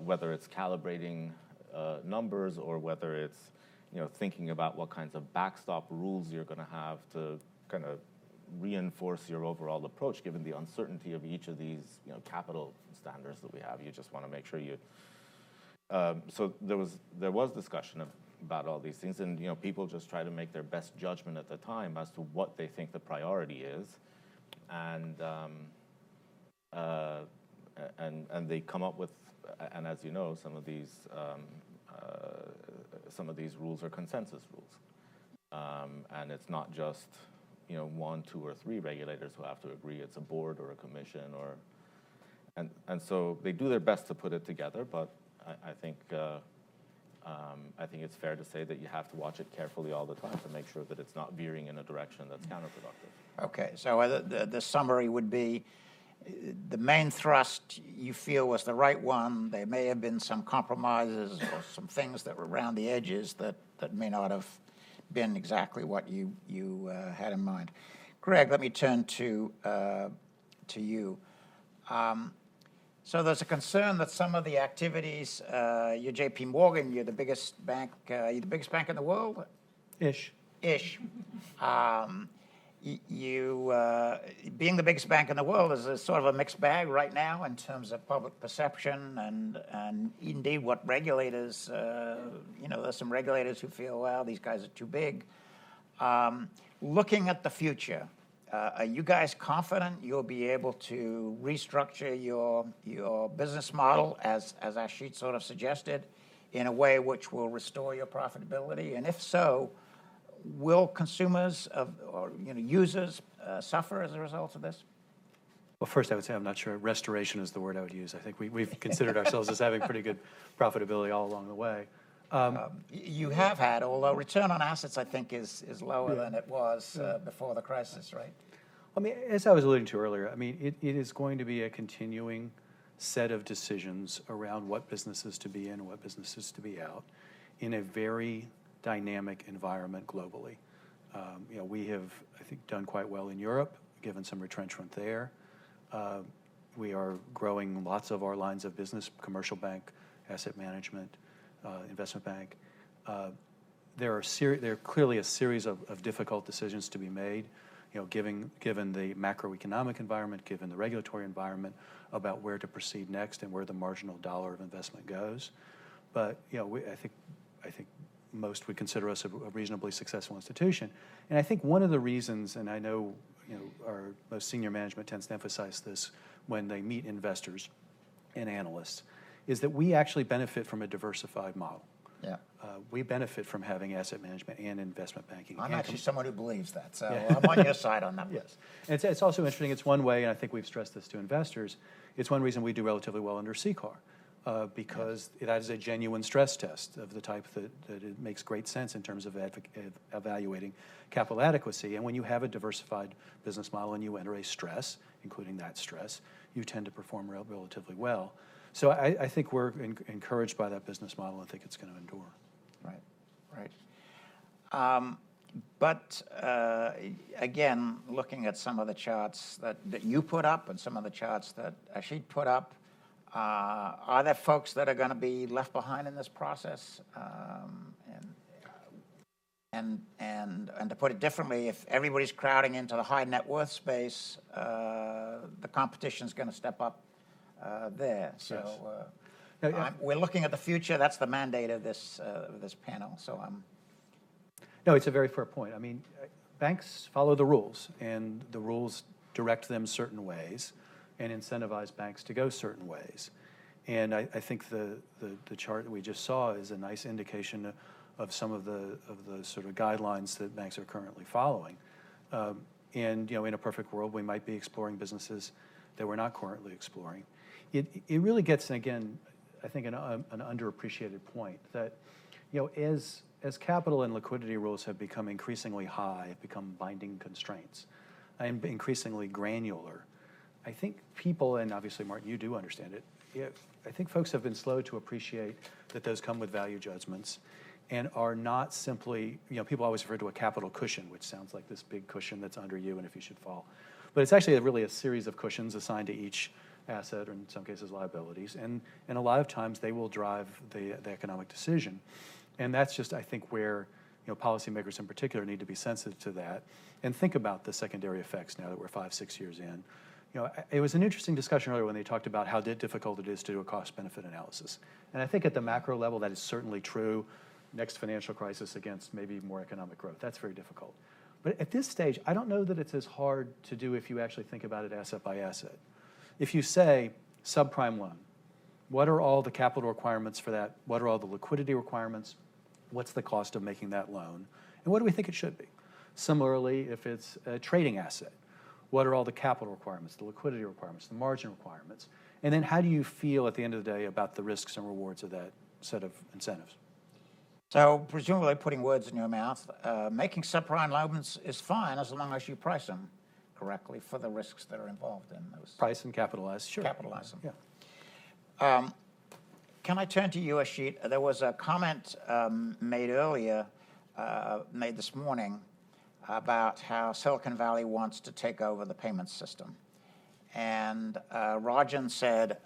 whether it's calibrating numbers or whether it's thinking about what kinds of backstop rules you're going to have to kind of reinforce your overall approach, given the uncertainty of each of these capital standards that we have. You just want to make sure you. So there was discussion about all these things, and people just try to make their best judgment at the time as to what they think the priority is, and they come up with, and as you know, some of these rules are consensus rules, and it's not just 1, 2, or 3 regulators who have to agree. It's a board or a commission, and so they do their best to put it together. But I think it's fair to say that you have to watch it carefully all the time to make sure that it's not veering in a direction that's counterproductive. Okay, so the summary would be the main thrust you feel was the right one. There may have been some compromises or some things that were around the edges that may not have been exactly what you had in mind. Greg, let me turn to you. So there's a concern that some of the activities, you're J.P. Morgan, you're the biggest bank in the world? Ish. You being the biggest bank in the world is a sort of a mixed bag right now in terms of public perception and indeed what regulators, there's some regulators who feel, well, these guys are too big. Looking at the future, are you guys confident you'll be able to restructure your business model, as Ashit sort of suggested, in a way which will restore your profitability? And if so, will consumers or users suffer as a result of this? Well, first I would say I'm not sure restoration is the word I would use. I think we've considered ourselves as having pretty good profitability all along the way. You have had, although return on assets I think is lower than it was before the crisis, right? I mean, as I was alluding to earlier, I mean, it is going to be a continuing set of decisions around what businesses to be in and what businesses to be out in a very dynamic environment globally. We have, I think, done quite well in Europe, given some retrenchment there. We are growing lots of our lines of business, commercial bank, asset management, investment bank. there are clearly a series of difficult decisions to be made, given the macroeconomic environment, given the regulatory environment, about where to proceed next and where the marginal dollar of investment goes. But I think most would consider us a reasonably successful institution. And I think one of the reasons, and I know our most senior management tends to emphasize this when they meet investors and analysts, is that we actually benefit from a diversified model. Yeah. We benefit from having asset management and investment banking. I'm and actually someone who believes that, so Yeah. I'm on your side on that. Yes. And it's also interesting, it's one way, and I think we've stressed this to investors, it's one reason we do relatively well under CCAR, because that is a genuine stress test of the type that it makes great sense in terms of evaluating capital adequacy. And when you have a diversified business model and you enter a stress, including that stress, you tend to perform relatively well. So I think we're encouraged by that business model and think it's going to endure. Right. But again, looking at some of the charts that you put up and some of the charts that Ashit put up, are there folks that are going to be left behind in this process? And to put it differently, if everybody's crowding into the high net worth space, the competition's going to step up there. So we're looking at the future. That's the mandate of this panel. So No, it's a very fair point. I mean, banks follow the rules, and the rules direct them certain ways and incentivize banks to go certain ways. And I think the chart that we just saw is a nice indication of some of the sort of guidelines that banks are currently following. And in a perfect world, we might be exploring businesses that we're not currently exploring. It really gets, again, I think, an underappreciated point that as capital and liquidity rules have become increasingly high, have become binding constraints, and increasingly granular, I think people, and obviously, Martin, you do understand it, I think folks have been slow to appreciate that those come with value judgments and are not simply, people always refer to a capital cushion, which sounds like this big cushion that's under you and if you should fall. But it's actually really a series of cushions assigned to each asset, or in some cases liabilities, and a lot of times they will drive the economic decision. And that's just, I think, where policymakers in particular need to be sensitive to that and think about the secondary effects now that we're 5-6 years in. It was an interesting discussion earlier when they talked about how difficult it is to do a cost-benefit analysis. And I think at the macro level that is certainly true. Next financial crisis against maybe more economic growth, that's very difficult. But at this stage, I don't know that it's as hard to do if you actually think about it asset by asset. If you say subprime loan, what are all the capital requirements for that? What are all the liquidity requirements? What's the cost of making that loan? And what do we think it should be? Similarly, if it's a trading asset, what are all the capital requirements, the liquidity requirements, the margin requirements? And then how do you feel at the end of the day about the risks and rewards of that set of incentives? So presumably putting words in your mouth, making subprime loans is fine as long as you price them correctly for the risks that are involved in those. Price and capitalize, sure. Capitalize them. Yeah. Can I turn to you, Ashit? There was a comment made earlier, made this morning, about how Silicon Valley wants to take over the payments system. And Rajan said,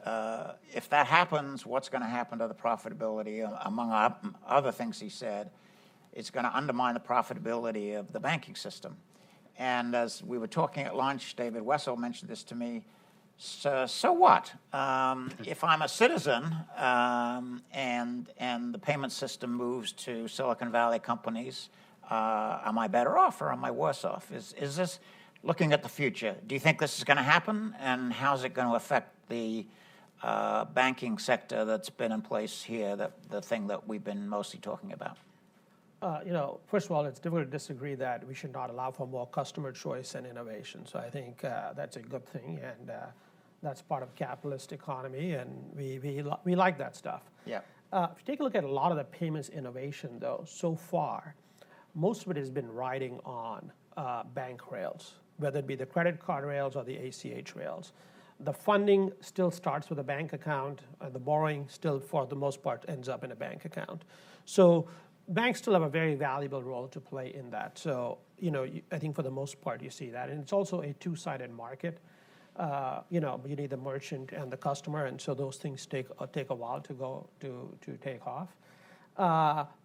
if that happens, what's going to happen to the profitability? Among other things he said, it's going to undermine the profitability of the banking system. And as we were talking at lunch, David Wessel mentioned this to me. So what? If I'm a citizen and the payment system moves to Silicon Valley companies, am I better off or am I worse off? Is this... Looking at the future, do you think this is going to happen, and how is it going to affect the banking sector that's been in place here, the thing that we've been mostly talking about? First of all, it's difficult to disagree that we should not allow for more customer choice and innovation. So I think that's a good thing, and that's part of capitalist economy, and we like that stuff. Yeah. If you take a look at a lot of the payments innovation, though, so far, most of it has been riding on bank rails, whether it be the credit card rails or the ACH rails. The funding still starts with a bank account, and the borrowing still, for the most part, ends up in a bank account. So banks still have a very valuable role to play in that. So, I think for the most part you see that. And it's also a two-sided market. You need the merchant and the customer, and so those things take a while to take off.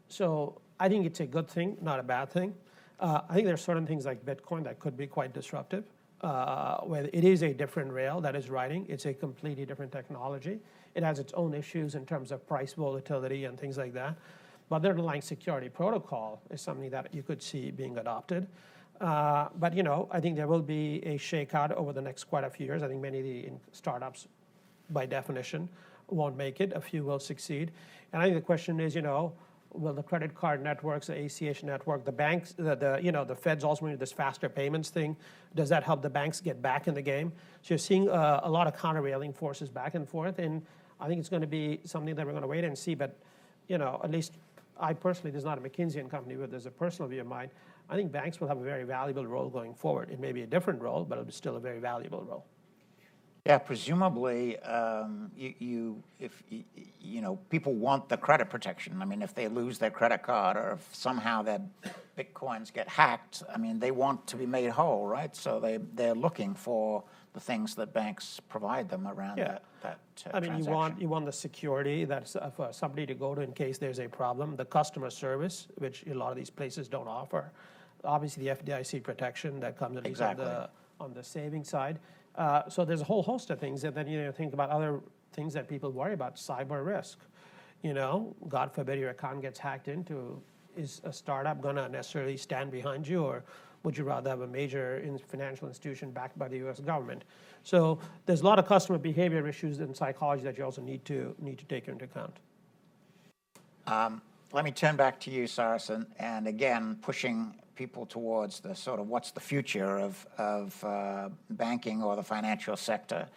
So I think it's a good thing, not a bad thing. I think there are certain things like Bitcoin that could be quite disruptive, where it is a different rail that is riding. It's a completely different technology. It has its own issues in terms of price volatility and things like that. But the underlying security protocol is something that you could see being adopted. But I think there will be a shakeout over the next quite a few years. I think many of the startups, by definition, won't make it. A few will succeed. And I think the question is, will the credit card networks, the ACH network, the banks, the Fed's also doing this faster payments thing, does that help the banks get back in the game? So you're seeing a lot of countervailing forces back and forth, and I think it's going to be something that we're going to wait and see. But at least I personally, there's not a McKinsey & Company, but there's a personal view of mine. I think banks will have a very valuable role going forward. It may be a different role, but it'll be still a very valuable role. Yeah, presumably, if people want the credit protection. I mean, if they lose their credit card or if somehow their Bitcoins get hacked, I mean, they want to be made whole, right? So they're looking for the things that banks provide them around that I mean, transaction. you want the security that's for somebody to go to in case there's a problem, the customer service, which a lot of these places don't offer. Obviously, the FDIC protection that comes at least on the savings side. So there's a whole host of things, and then think about other things that people worry about, cyber risk. God forbid your account gets hacked into. Is a startup going to necessarily stand behind you, or would you rather have a major financial institution backed by the U.S. government? So there's a lot of customer behavior issues and psychology that you also need to take into account. Let me turn back to you, Cyrus, and again, pushing people towards the sort of what's the future of banking or the financial sector.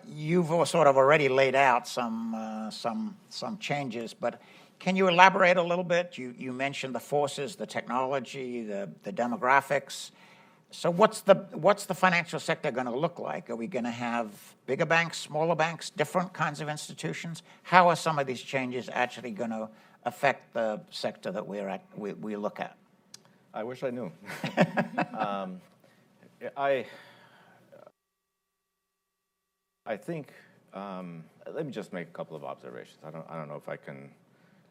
You've all sort of already laid out some changes, but can you elaborate a little bit? You mentioned the forces, the technology, the demographics. So what's the financial sector going to look like? Are we going to have bigger banks, smaller banks, different kinds of institutions? How are some of these changes actually going to affect the sector that we look at? I wish I knew. I think, let me just make a couple of observations. I don't know if I can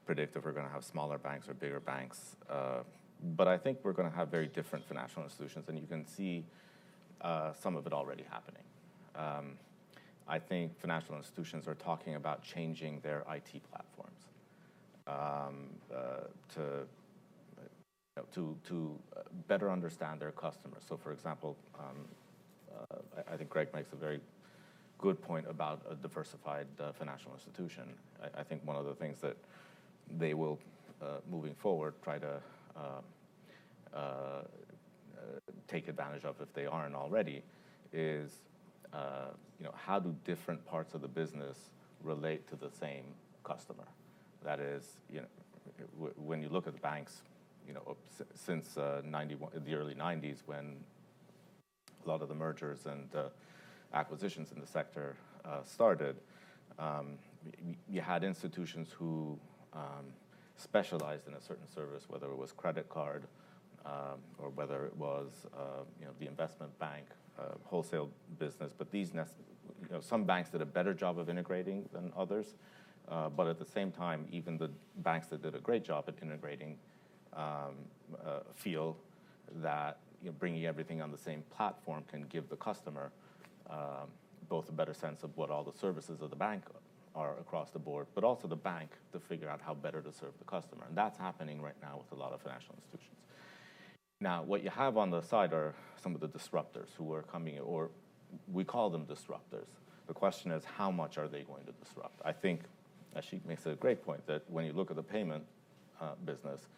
predict if we're going to have smaller banks or bigger banks, but I think we're going to have very different financial institutions, and you can see some of it already happening. I think financial institutions are talking about changing their IT platforms to better understand their customers. So, for example, I think Greg makes a very good point about a diversified financial institution. I think one of the things that they will, moving forward, try to take advantage of, if they aren't already, is how do different parts of the business relate to the same customer? That is, when you look at the banks, since the early 90s, when a lot of the mergers and acquisitions in the sector started, you had institutions who specialized in a certain service, whether it was credit card or whether it was the investment bank, wholesale business. But some banks did a better job of integrating than others. But at the same time, even the banks that did a great job at integrating feel that bringing everything on the same platform can give the customer both a better sense of what all the services of the bank are across the board, but also the bank to figure out how better to serve the customer. And that's happening right now with a lot of financial institutions. Now, what you have on the side are some of the disruptors who are coming, or we call them disruptors. The question is, how much are they going to disrupt? I think Ashik makes a great point that when you look at the payment business,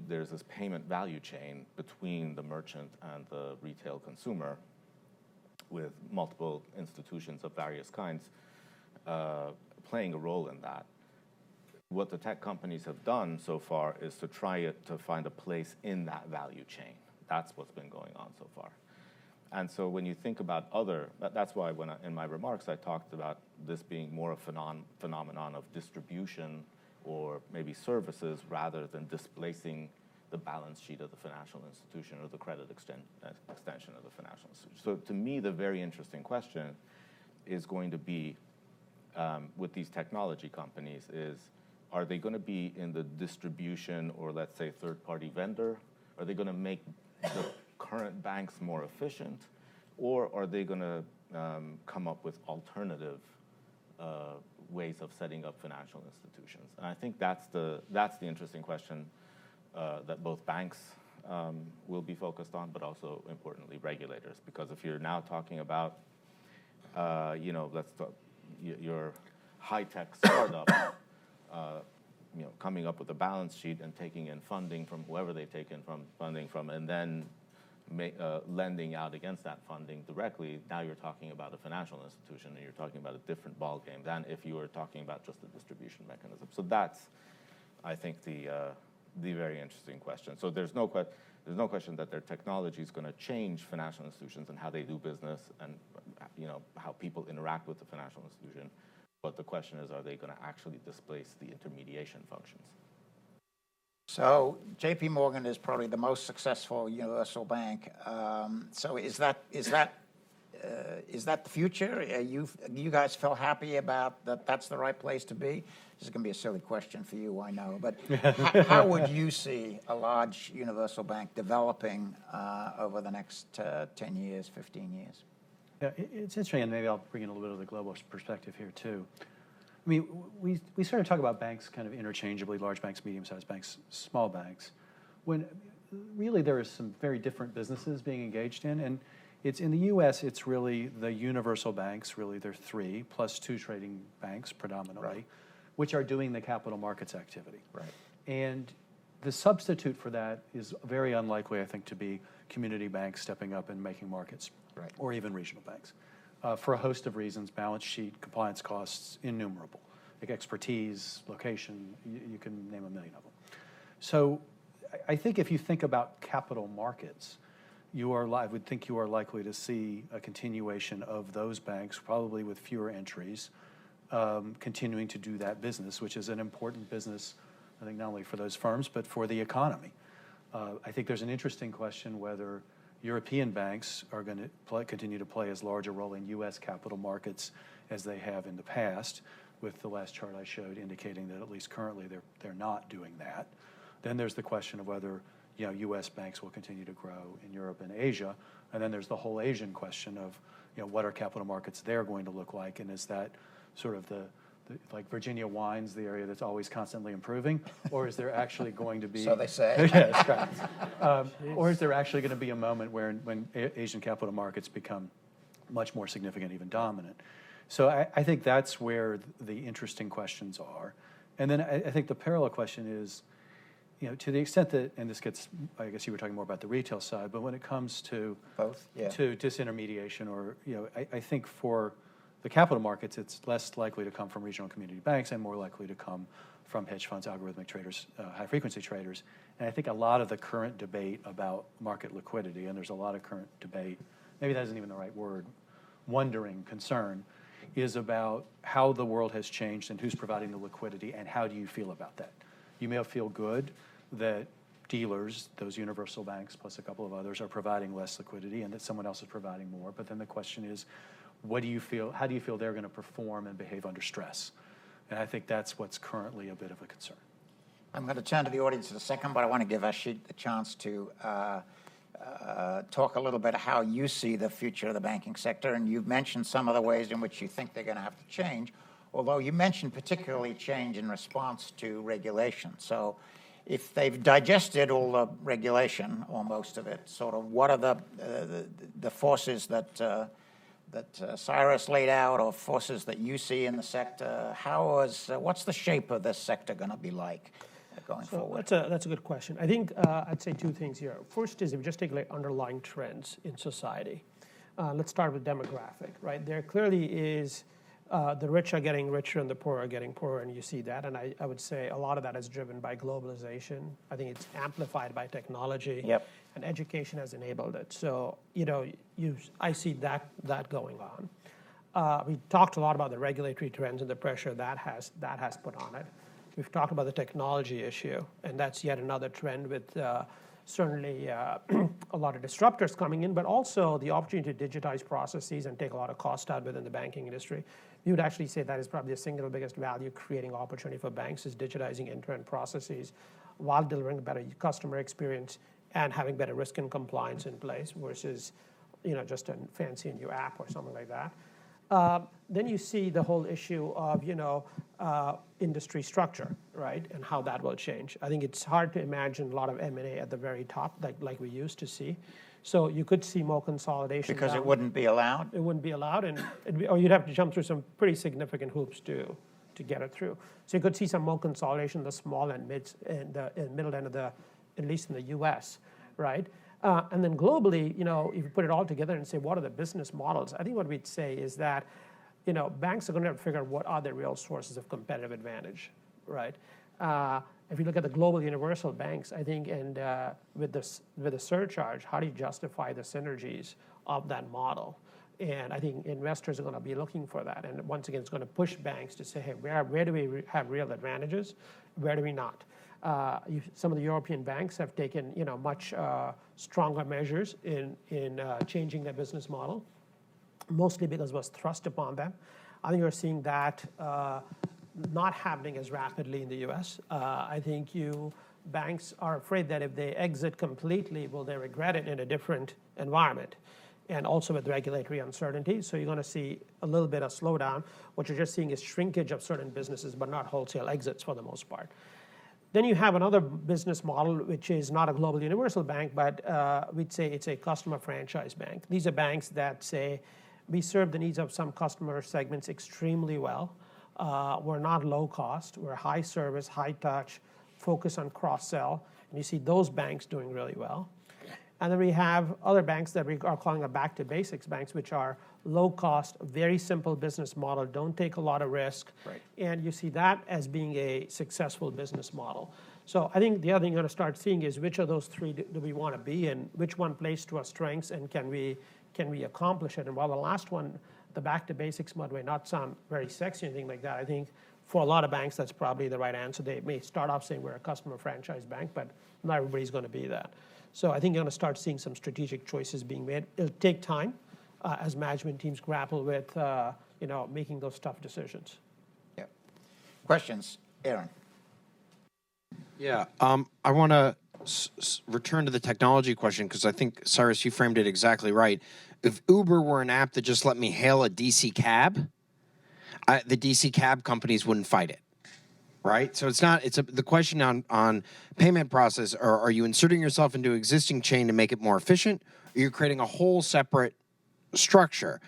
there's this payment value chain between the merchant and the retail consumer, with multiple institutions of various kinds playing a role in that. What the tech companies have done so far is to try to find a place in that value chain. That's what's been going on so far. And so when you think about that's why in my remarks I talked about this being more a phenomenon of distribution or maybe services rather than displacing the balance sheet of the financial institution or the credit extension of the financial institution. So to me, the very interesting question is going to be, with these technology companies, is are they going to be in the distribution or, let's say, third-party vendor? Are they going to make the current banks more efficient? Or are they going to come up with alternative ways of setting up financial institutions? And I think that's the interesting question that both banks will be focused on, but also importantly regulators. Because if you're now talking about, let's talk your high-tech startup, coming up with a balance sheet and taking in funding from whoever they've taken funding from, and then lending out against that funding directly, now you're talking about a financial institution, and you're talking about a different ballgame than if you were talking about just a distribution mechanism. So that's, I think, the very interesting question. So there's no question that their technology is going to change financial institutions and how they do business, and how people interact with the financial institution. But the question is, are they going to actually displace the intermediation functions? So J.P. Morgan is probably the most successful universal bank. So is that the future? You guys feel happy about that? That's the right place to be? This is going to be a silly question for you, I know. But how would you see a large universal bank developing over the next 10 years, 15 years? Yeah, it's interesting, and maybe I'll bring in a little bit of the global perspective here too. I mean, we sort of talk about banks kind of interchangeably, large banks, medium-sized banks, small banks, when really there is some very different businesses being engaged in. And it's in the U.S., it's really the universal banks, really there are three, plus two trading banks predominantly, right, which are doing the capital markets activity. Right. And the substitute for that is very unlikely, I think, to be community banks stepping up and making markets, right, or even regional banks. For a host of reasons, balance sheet, compliance costs, innumerable, like expertise, location, you can name a million of them. So I think if you think about capital markets, I would think you are likely to see a continuation of those banks, probably with fewer entries, continuing to do that business, which is an important business, I think, not only for those firms, but for the economy. I think there's an interesting question whether European banks are going to continue to play as large a role in U.S. capital markets as they have in the past, with the last chart I showed indicating that at least currently they're not doing that. Then there's the question of whether U.S. banks will continue to grow in Europe and Asia, and then there's the whole Asian question of what are capital markets there going to look like, and is that sort of the like Virginia wines, the area that's always constantly improving, or is there actually going to be... So they say. Yeah, that's right. Or is there actually going to be a moment when Asian capital markets become much more significant, even dominant? So I think that's where the interesting questions are. And then I think the parallel question is, to the extent that, and this gets, I guess you were talking more about the retail side, but when it comes to both, yeah, to disintermediation, or I think for the capital markets, it's less likely to come from regional community banks and more likely to come from hedge funds, algorithmic traders, high-frequency traders. And I think a lot of the current debate about market liquidity, and there's a lot of current debate, maybe that isn't even the right word, wondering, concern, is about how the world has changed and who's providing the liquidity, and how do you feel about that? You may feel good that dealers, those universal banks plus a couple of others, are providing less liquidity and that someone else is providing more. But then the question is, how do you feel they're going to perform and behave under stress? And I think that's what's currently a bit of a concern. I'm going to turn to the audience in a second, but I want to give Ashit a chance to talk a little bit how you see the future of the banking sector. And you've mentioned some of the ways in which you think they're going to have to change, although you mentioned particularly change in response to regulation. So if they've digested all the regulation, or most of it, sort of what are the forces that Cyrus laid out, or forces that you see in the sector? What's the shape of this sector going to be like going forward? That's a good question. I think I'd say two things here. First is if we just take underlying trends in society. Let's start with demographic, right? There clearly is the rich are getting richer and the poor are getting poorer, and you see that. And I would say a lot of that is driven by globalization. I think it's amplified by technology. Yep. And education has enabled it. So, I see that going on. We talked a lot about the regulatory trends and the pressure that has put on it. We've talked about the technology issue, and that's yet another trend with certainly a lot of disruptors coming in, but also the opportunity to digitize processes and take a lot of cost out within the banking industry. We would actually say that is probably the single biggest value creating opportunity for banks is digitizing end-to-end processes while delivering a better customer experience and having better risk and compliance in place versus just a fancy new app or something like that. Then you see the whole issue of industry structure, right, and how that will change. I think it's hard to imagine a lot of M&A at the very top like we used to see. So you could see more consolidation. Because down. it wouldn't be allowed? It wouldn't be allowed, or you'd have to jump through some pretty significant hoops to get it through. So you could see some more consolidation in the small and mids and the middle end of at least in the U.S., right? And then globally, if you put it all together and say, what are the business models? I think what we'd say is that, banks are going to have to figure out what are their real sources of competitive advantage, right? If you look at the global universal banks, I think, and with the surcharge, how do you justify the synergies of that model? And I think investors are going to be looking for that. And once again, it's going to push banks to say, hey, where do we have real advantages? Where do we not? Some of the European banks have taken much stronger measures in changing their business model, mostly because it was thrust upon them. I think you're seeing that not happening as rapidly in the U.S. I think banks are afraid that if they exit completely, will they regret it in a different environment? And also with regulatory uncertainty. So you're going to see a little bit of slowdown. What you're just seeing is shrinkage of certain businesses, but not wholesale exits for the most part. Then you have another business model, which is not a global universal bank, but we'd say it's a customer franchise bank. These are banks that say, we serve the needs of some customer segments extremely well. We're not low cost. We're high service, high touch, focus on cross-sell. And you see those banks doing really well. And then we have other banks that we are calling back to basics banks, which are low cost, very simple business model, don't take a lot of risk. Right. And you see that as being a successful business model. So I think the other thing you're going to start seeing is which of those three do we want to be in, which one plays to our strengths, and can we accomplish it? And while the last one, the back to basics mode, may not sound very sexy or anything like that, I think for a lot of banks, that's probably the right answer. They may start off saying we're a customer franchise bank, but not everybody's going to be that. So I think you're going to start seeing some strategic choices being made. It'll take time as management teams grapple with making those tough decisions. Yeah. Questions? Aaron. Yeah, I want to return to the technology question because I think, Cyrus, you framed it exactly right. If Uber were an app that just let me hail a DC cab, the DC cab companies wouldn't fight it. Right? So the question on payment process, are you inserting yourself into existing chain to make it more efficient, or you're creating a whole separate structure?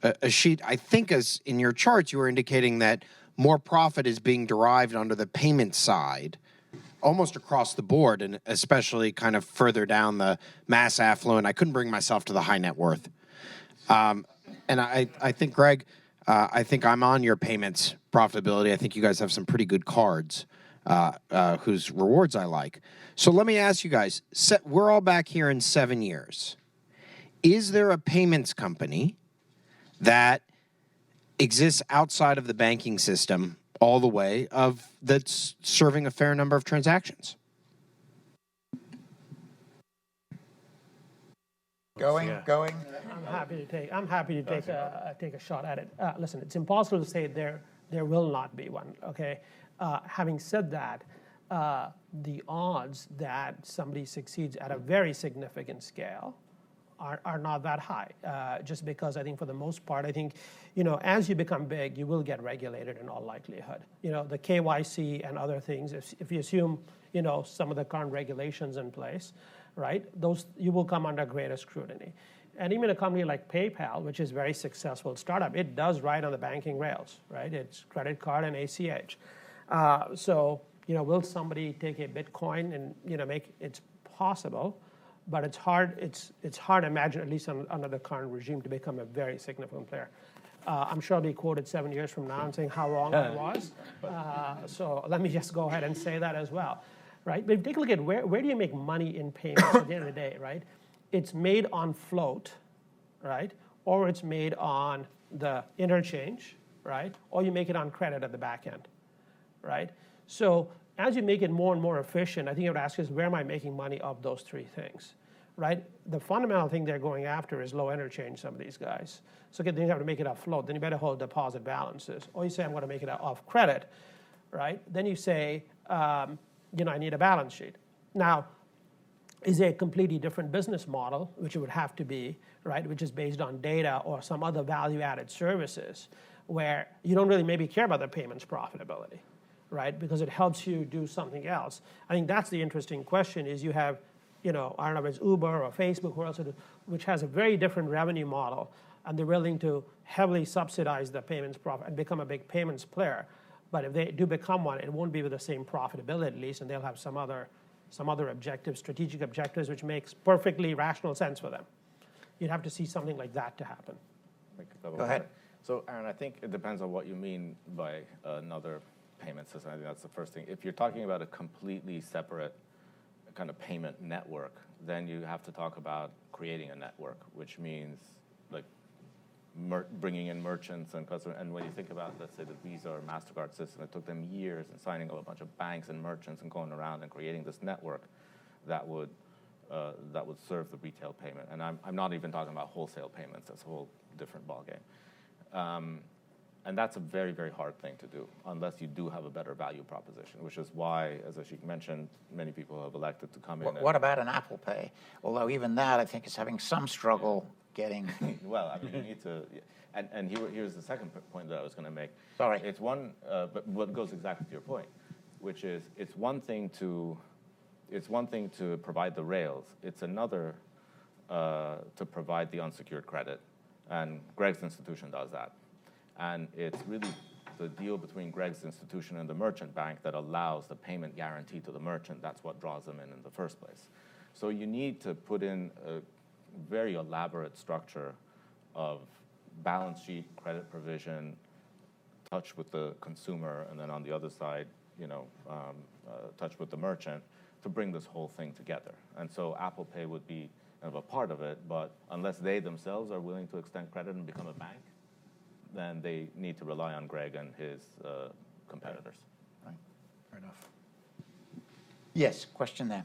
Ashit, I think as in your charts, you were indicating that more profit is being derived under the payment side, almost across the board, and especially kind of further down the mass affluent. I couldn't bring myself to the high net worth. And I think, Greg, I think I'm on your payments profitability. I think you guys have some pretty good cards whose rewards I like. So let me ask you guys, we're all back here in 7 years. Is there a payments company that exists outside of the banking system all the way that's serving a fair number of transactions? Going. I'm happy to take a shot at it. Listen, it's impossible to say there will not be one. Okay. Having said that, the odds that somebody succeeds at a very significant scale are not that high. Just because I think for the most part, I think, as you become big, you will get regulated in all likelihood. The KYC and other things. If you assume some of the current regulations in place, right? Those you will come under greater scrutiny. And even a company like PayPal, which is a very successful startup, it does ride on the banking rails, right? It's credit card and ACH. So will somebody take a Bitcoin and make it's possible, but it's hard. It's hard to imagine, at least under the current regime, to become a very significant player. I'm sure I'll be quoted 7 years from now and saying how wrong I was. So let me just go ahead and say that as well. Right? But if you take a look at where do you make money in payments at the end of the day, right? It's made on float, right? Or it's made on the interchange, right? Or you make it on credit at the back end, right? So as you make it more and more efficient, I think you have to ask yourself, where am I making money of those three things, right? The fundamental thing they're going after is low interchange, some of these guys. So again, then you have to make it off float. Then you better hold deposit balances. Or you say, I'm going to make it off credit, right? Then you say, I need a balance sheet. Now, is a completely different business model, which it would have to be, right, which is based on data or some other value-added services, where you don't really maybe care about the payments profitability, right, because it helps you do something else. I think that's the interesting question is you have, I don't know if it's Uber or Facebook or else, which has a very different revenue model, and they're willing to heavily subsidize the payments profit and become a big payments player. But if they do become one, it won't be with the same profitability at least, and they'll have some other objectives, strategic objectives, which makes perfectly rational sense for them. You'd have to see something like that to happen. Go ahead. So, Aaron, I think it depends on what you mean by another payment system. I think that's the first thing. If you're talking about a completely separate kind of payment network, then you have to talk about creating a network, which means like bringing in merchants and customers. And when you think about, let's say, the Visa or MasterCard system, it took them years and signing up a bunch of banks and merchants and going around and creating this network that would serve the retail payment. And I'm not even talking about wholesale payments. That's a whole different ballgame. And that's a very, very hard thing to do unless you do have a better value proposition, which is why, as Ashik mentioned, many people have elected to come in. What about an Apple Pay? Although even that, I think, is having some struggle getting... Well, I mean, you need to... And here's the second point that I was going to make. Sorry. It's one, but what goes exactly to your point, which is it's one thing to provide the rails. It's another to provide the unsecured credit. And Greg's institution does that. And it's really the deal between Greg's institution and the merchant bank that allows the payment guarantee to the merchant. That's what draws them in the first place. So you need to put in a very elaborate structure of balance sheet, credit provision, touch with the consumer, and then on the other side, touch with the merchant to bring this whole thing together. And so Apple Pay would be kind of a part of it, but unless they themselves are willing to extend credit and become a bank, then they need to rely on Greg and his competitors. Right. Fair enough. Yes, question there.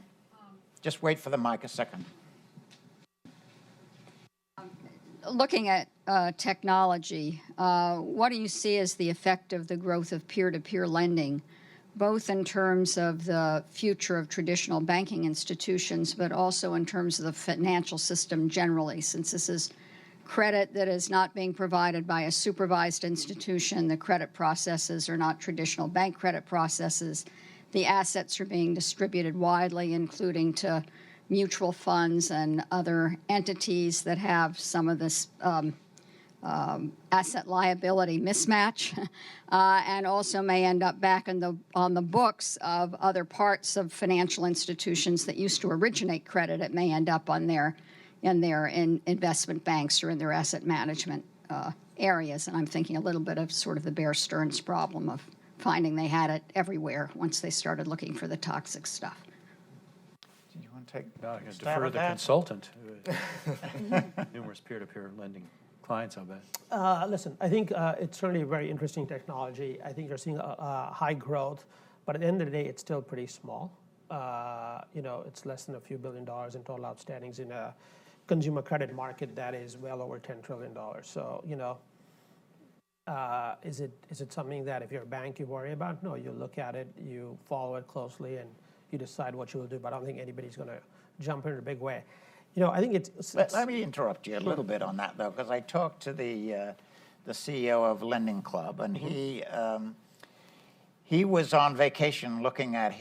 Just wait for the mic a second. Looking at technology, what do you see as the effect of the growth of peer-to-peer lending, both in terms of the future of traditional banking institutions, but also in terms of the financial system generally, since this is credit that is not being provided by a supervised institution, the credit processes are not traditional bank credit processes, the assets are being distributed widely, including to mutual funds and other entities that have some of this asset liability mismatch, and also may end up back on the books of other parts of financial institutions that used to originate credit. It may end up on in investment banks or in their asset management areas. And I'm thinking a little bit of sort of the Bear Stearns problem of finding they had it everywhere once they started looking for the toxic stuff. Do you want to take No, I can stab defer at to the that? consultant. Numerous peer-to-peer lending clients, I'll bet. Listen, I think it's certainly a very interesting technology. I think you're seeing a high growth, but at the end of the day, it's still pretty small. It's less than a few $1 billion in total outstandings in a consumer credit market that is well over $10 trillion. So, is it something that if you're a bank you worry about? No, you look at it, you follow it closely, and you decide what you will do. But I don't think anybody's going to jump in a big way. I think it's Let me interrupt you a little bit on that, though, because I talked to the CEO of Lending Club, and he was on vacation looking at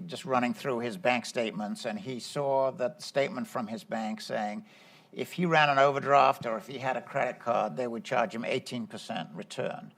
just running through his bank statements, and he saw that statement from his bank saying if he ran an overdraft or if he had a credit card, they would charge him 18% return.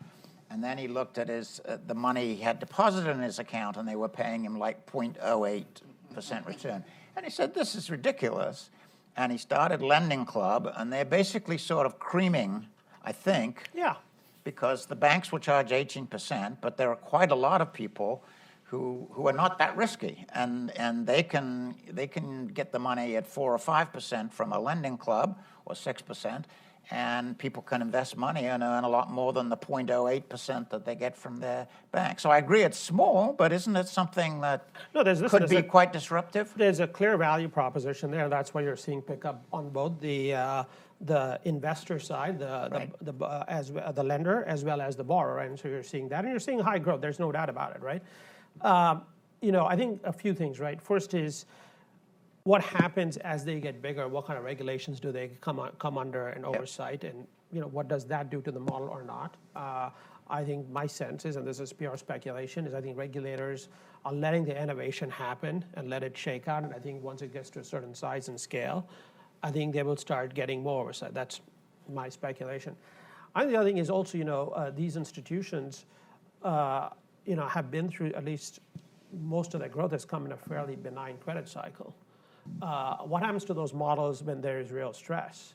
And then he looked at the money he had deposited in his account, and they were paying him like 0.08% return. And he said, this is ridiculous. And he started Lending Club, and they're basically sort of creaming, I think, yeah. because the banks will charge 18%, but there are quite a lot of people who are not that risky, and they can get the money at 4 or 5% from a Lending Club or 6%, and people can invest money and earn a lot more than the 0.08% that they get from their bank. So I agree it's small, but isn't it something that No, listen, could be quite disruptive? There's a clear value proposition there. That's why you're seeing pickup on both the investor side, the lender, as well as the borrower. And so you're seeing that, and you're seeing high growth. There's no doubt about it, right? I think a few things, right? First is, what happens as they get bigger? What kind of regulations do they come under and oversight? And what does that do to the model or not? I think my sense is, and this is pure speculation, is I think regulators are letting the innovation happen and let it shake out. And I think once it gets to a certain size and scale, I think they will start getting more oversight. That's my speculation. I think the other thing is also, these institutions, have been through, at least most of their growth has come in a fairly benign credit cycle. What happens to those models when there is real stress?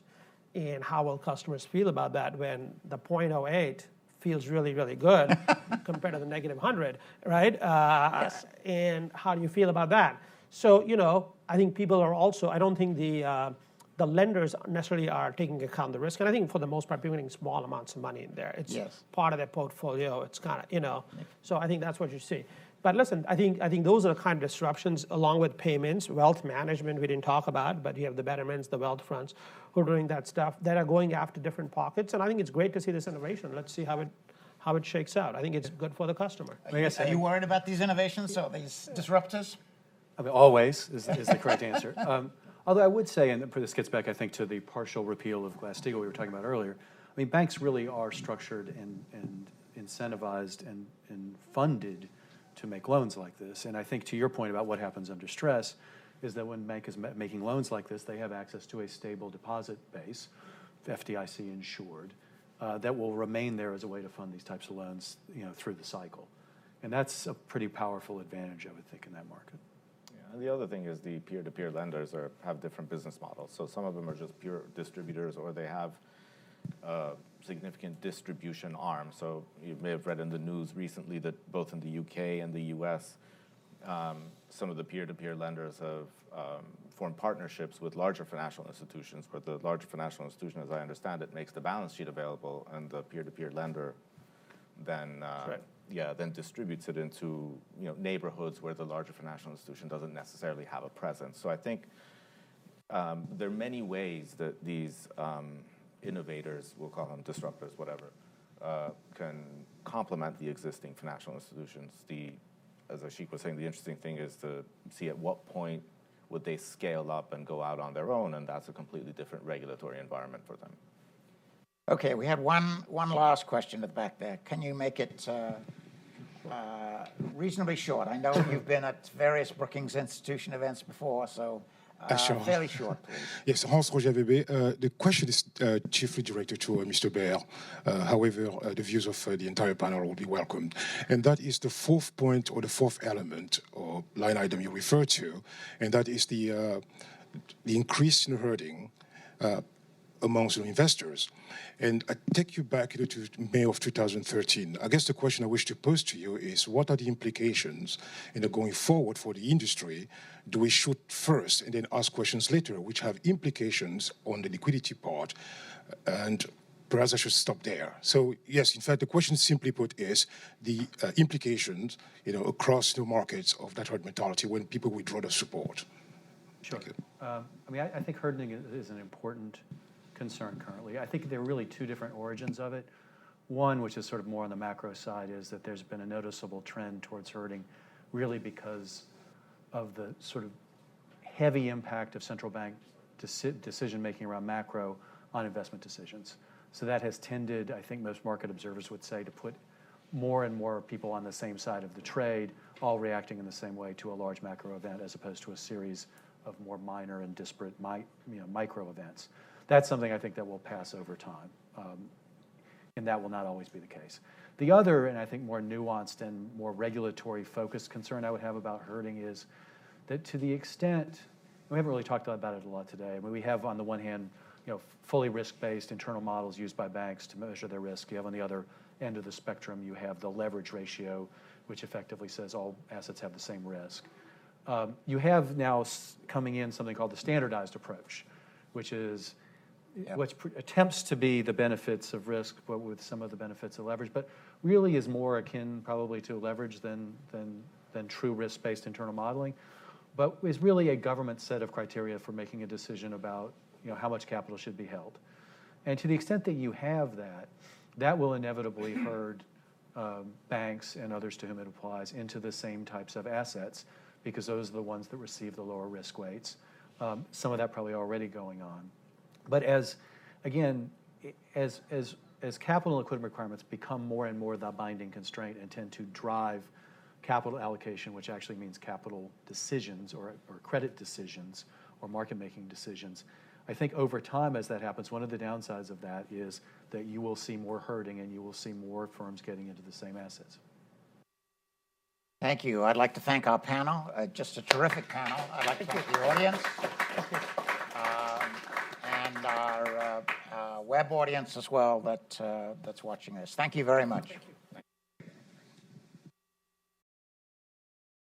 And how will customers feel about that when the 0.08 feels really, really good compared to the negative 100, right? Yes. And how do you feel about that? So, I think people are also, I don't think the lenders necessarily are taking into account the risk. And I think for the most part, people are getting small amounts of money in there. It's part of their portfolio. It's kind of, so I think that's what you see. But listen, I think those are the kind of disruptions, along with payments, wealth management we didn't talk about, but you have the Betterments, the wealth fronts who are doing that stuff, that are going after different pockets. And I think it's great to see this innovation. Let's see how it shakes out. I think it's good for the customer. Are you worried about these innovations or these disruptors? I mean, always is the correct answer. Although I would say, and this gets back, I think, to the partial repeal of Glass-Steagall we were talking about earlier, I mean, banks really are structured and incentivized and funded to make loans like this. And I think to your point about what happens under stress is that when a bank is making loans like this, they have access to a stable deposit base, FDIC insured, that will remain there as a way to fund these types of loans, through the cycle. And that's a pretty powerful advantage, I would think, in that market. And the other thing is the peer-to-peer lenders have different business models. So some of them are just pure distributors, or they have significant distribution arm. So you may have read in the news recently that both in the UK and the US, some of the peer-to-peer lenders have formed partnerships with larger financial institutions, where the larger financial institution, as I understand it, makes the balance sheet available, and the peer-to-peer lender then then distributes it into neighborhoods where the larger financial institution doesn't necessarily have a presence. So I think there are many ways that these innovators, we'll call them disruptors, whatever, can complement the existing financial institutions. As Ashik was saying, the interesting thing is to see at what point would they scale up and go out on their own, and that's a completely different regulatory environment for them. Okay, we had one last question at the back there. Can you make it reasonably short? I know you've been at various Brookings Institution events before, so Sure. fairly short, please. Yes, Hans Roger VB. The question is chiefly directed to Mr. Baer. However, the views of the entire panel will be welcomed. And that is the fourth point, or the fourth element or line item you refer to, and that is the increase in herding amongst the investors. And I take you back to May of 2013. I guess the question I wish to pose to you is, what are the implications going forward for the industry? Do we shoot first and then ask questions later, which have implications on the liquidity part? And perhaps I should stop there. So yes, in fact, the question simply put is the implications, across the markets of that herd mentality when people withdraw their support. Sure. I think herding is an important concern currently. I think there are really two different origins of it. One, which is sort of more on the macro side, is that there's been a noticeable trend towards herding, really because of the sort of heavy impact of central bank decision-making around macro on investment decisions. So that has tended, I think most market observers would say, to put more and more people on the same side of the trade, all reacting in the same way to a large macro event, as opposed to a series of more minor and disparate micro events. That's something I think that will pass over time, and that will not always be the case. The other, and I think more nuanced and more regulatory-focused concern I would have about herding is that, to the extent, we haven't really talked about it a lot today. I mean, we have, on the one hand, fully risk-based internal models used by banks to measure their risk. You have, on the other end of the spectrum, you have the leverage ratio, which effectively says all assets have the same risk. You have now coming in something called the standardized approach, which is attempts to be the benefits of risk, but with some of the benefits of leverage, but really is more akin probably to leverage than true risk-based internal modeling, but is really a government set of criteria for making a decision about how much capital should be held. And to the extent that you have that, that will inevitably herd banks and others to whom it applies into the same types of assets, because those are the ones that receive the lower risk weights. Some of that probably already going on. But as capital and liquidity requirements become more and more the binding constraint and tend to drive capital allocation, which actually means capital decisions or credit decisions or market-making decisions, I think over time as that happens, one of the downsides of that is that you will see more herding and you will see more firms getting into the same assets. Thank you. I'd like to thank our panel, just a terrific panel. I'd like to thank the audience and our web audience as well that's watching this. Thank you very much. Thank you.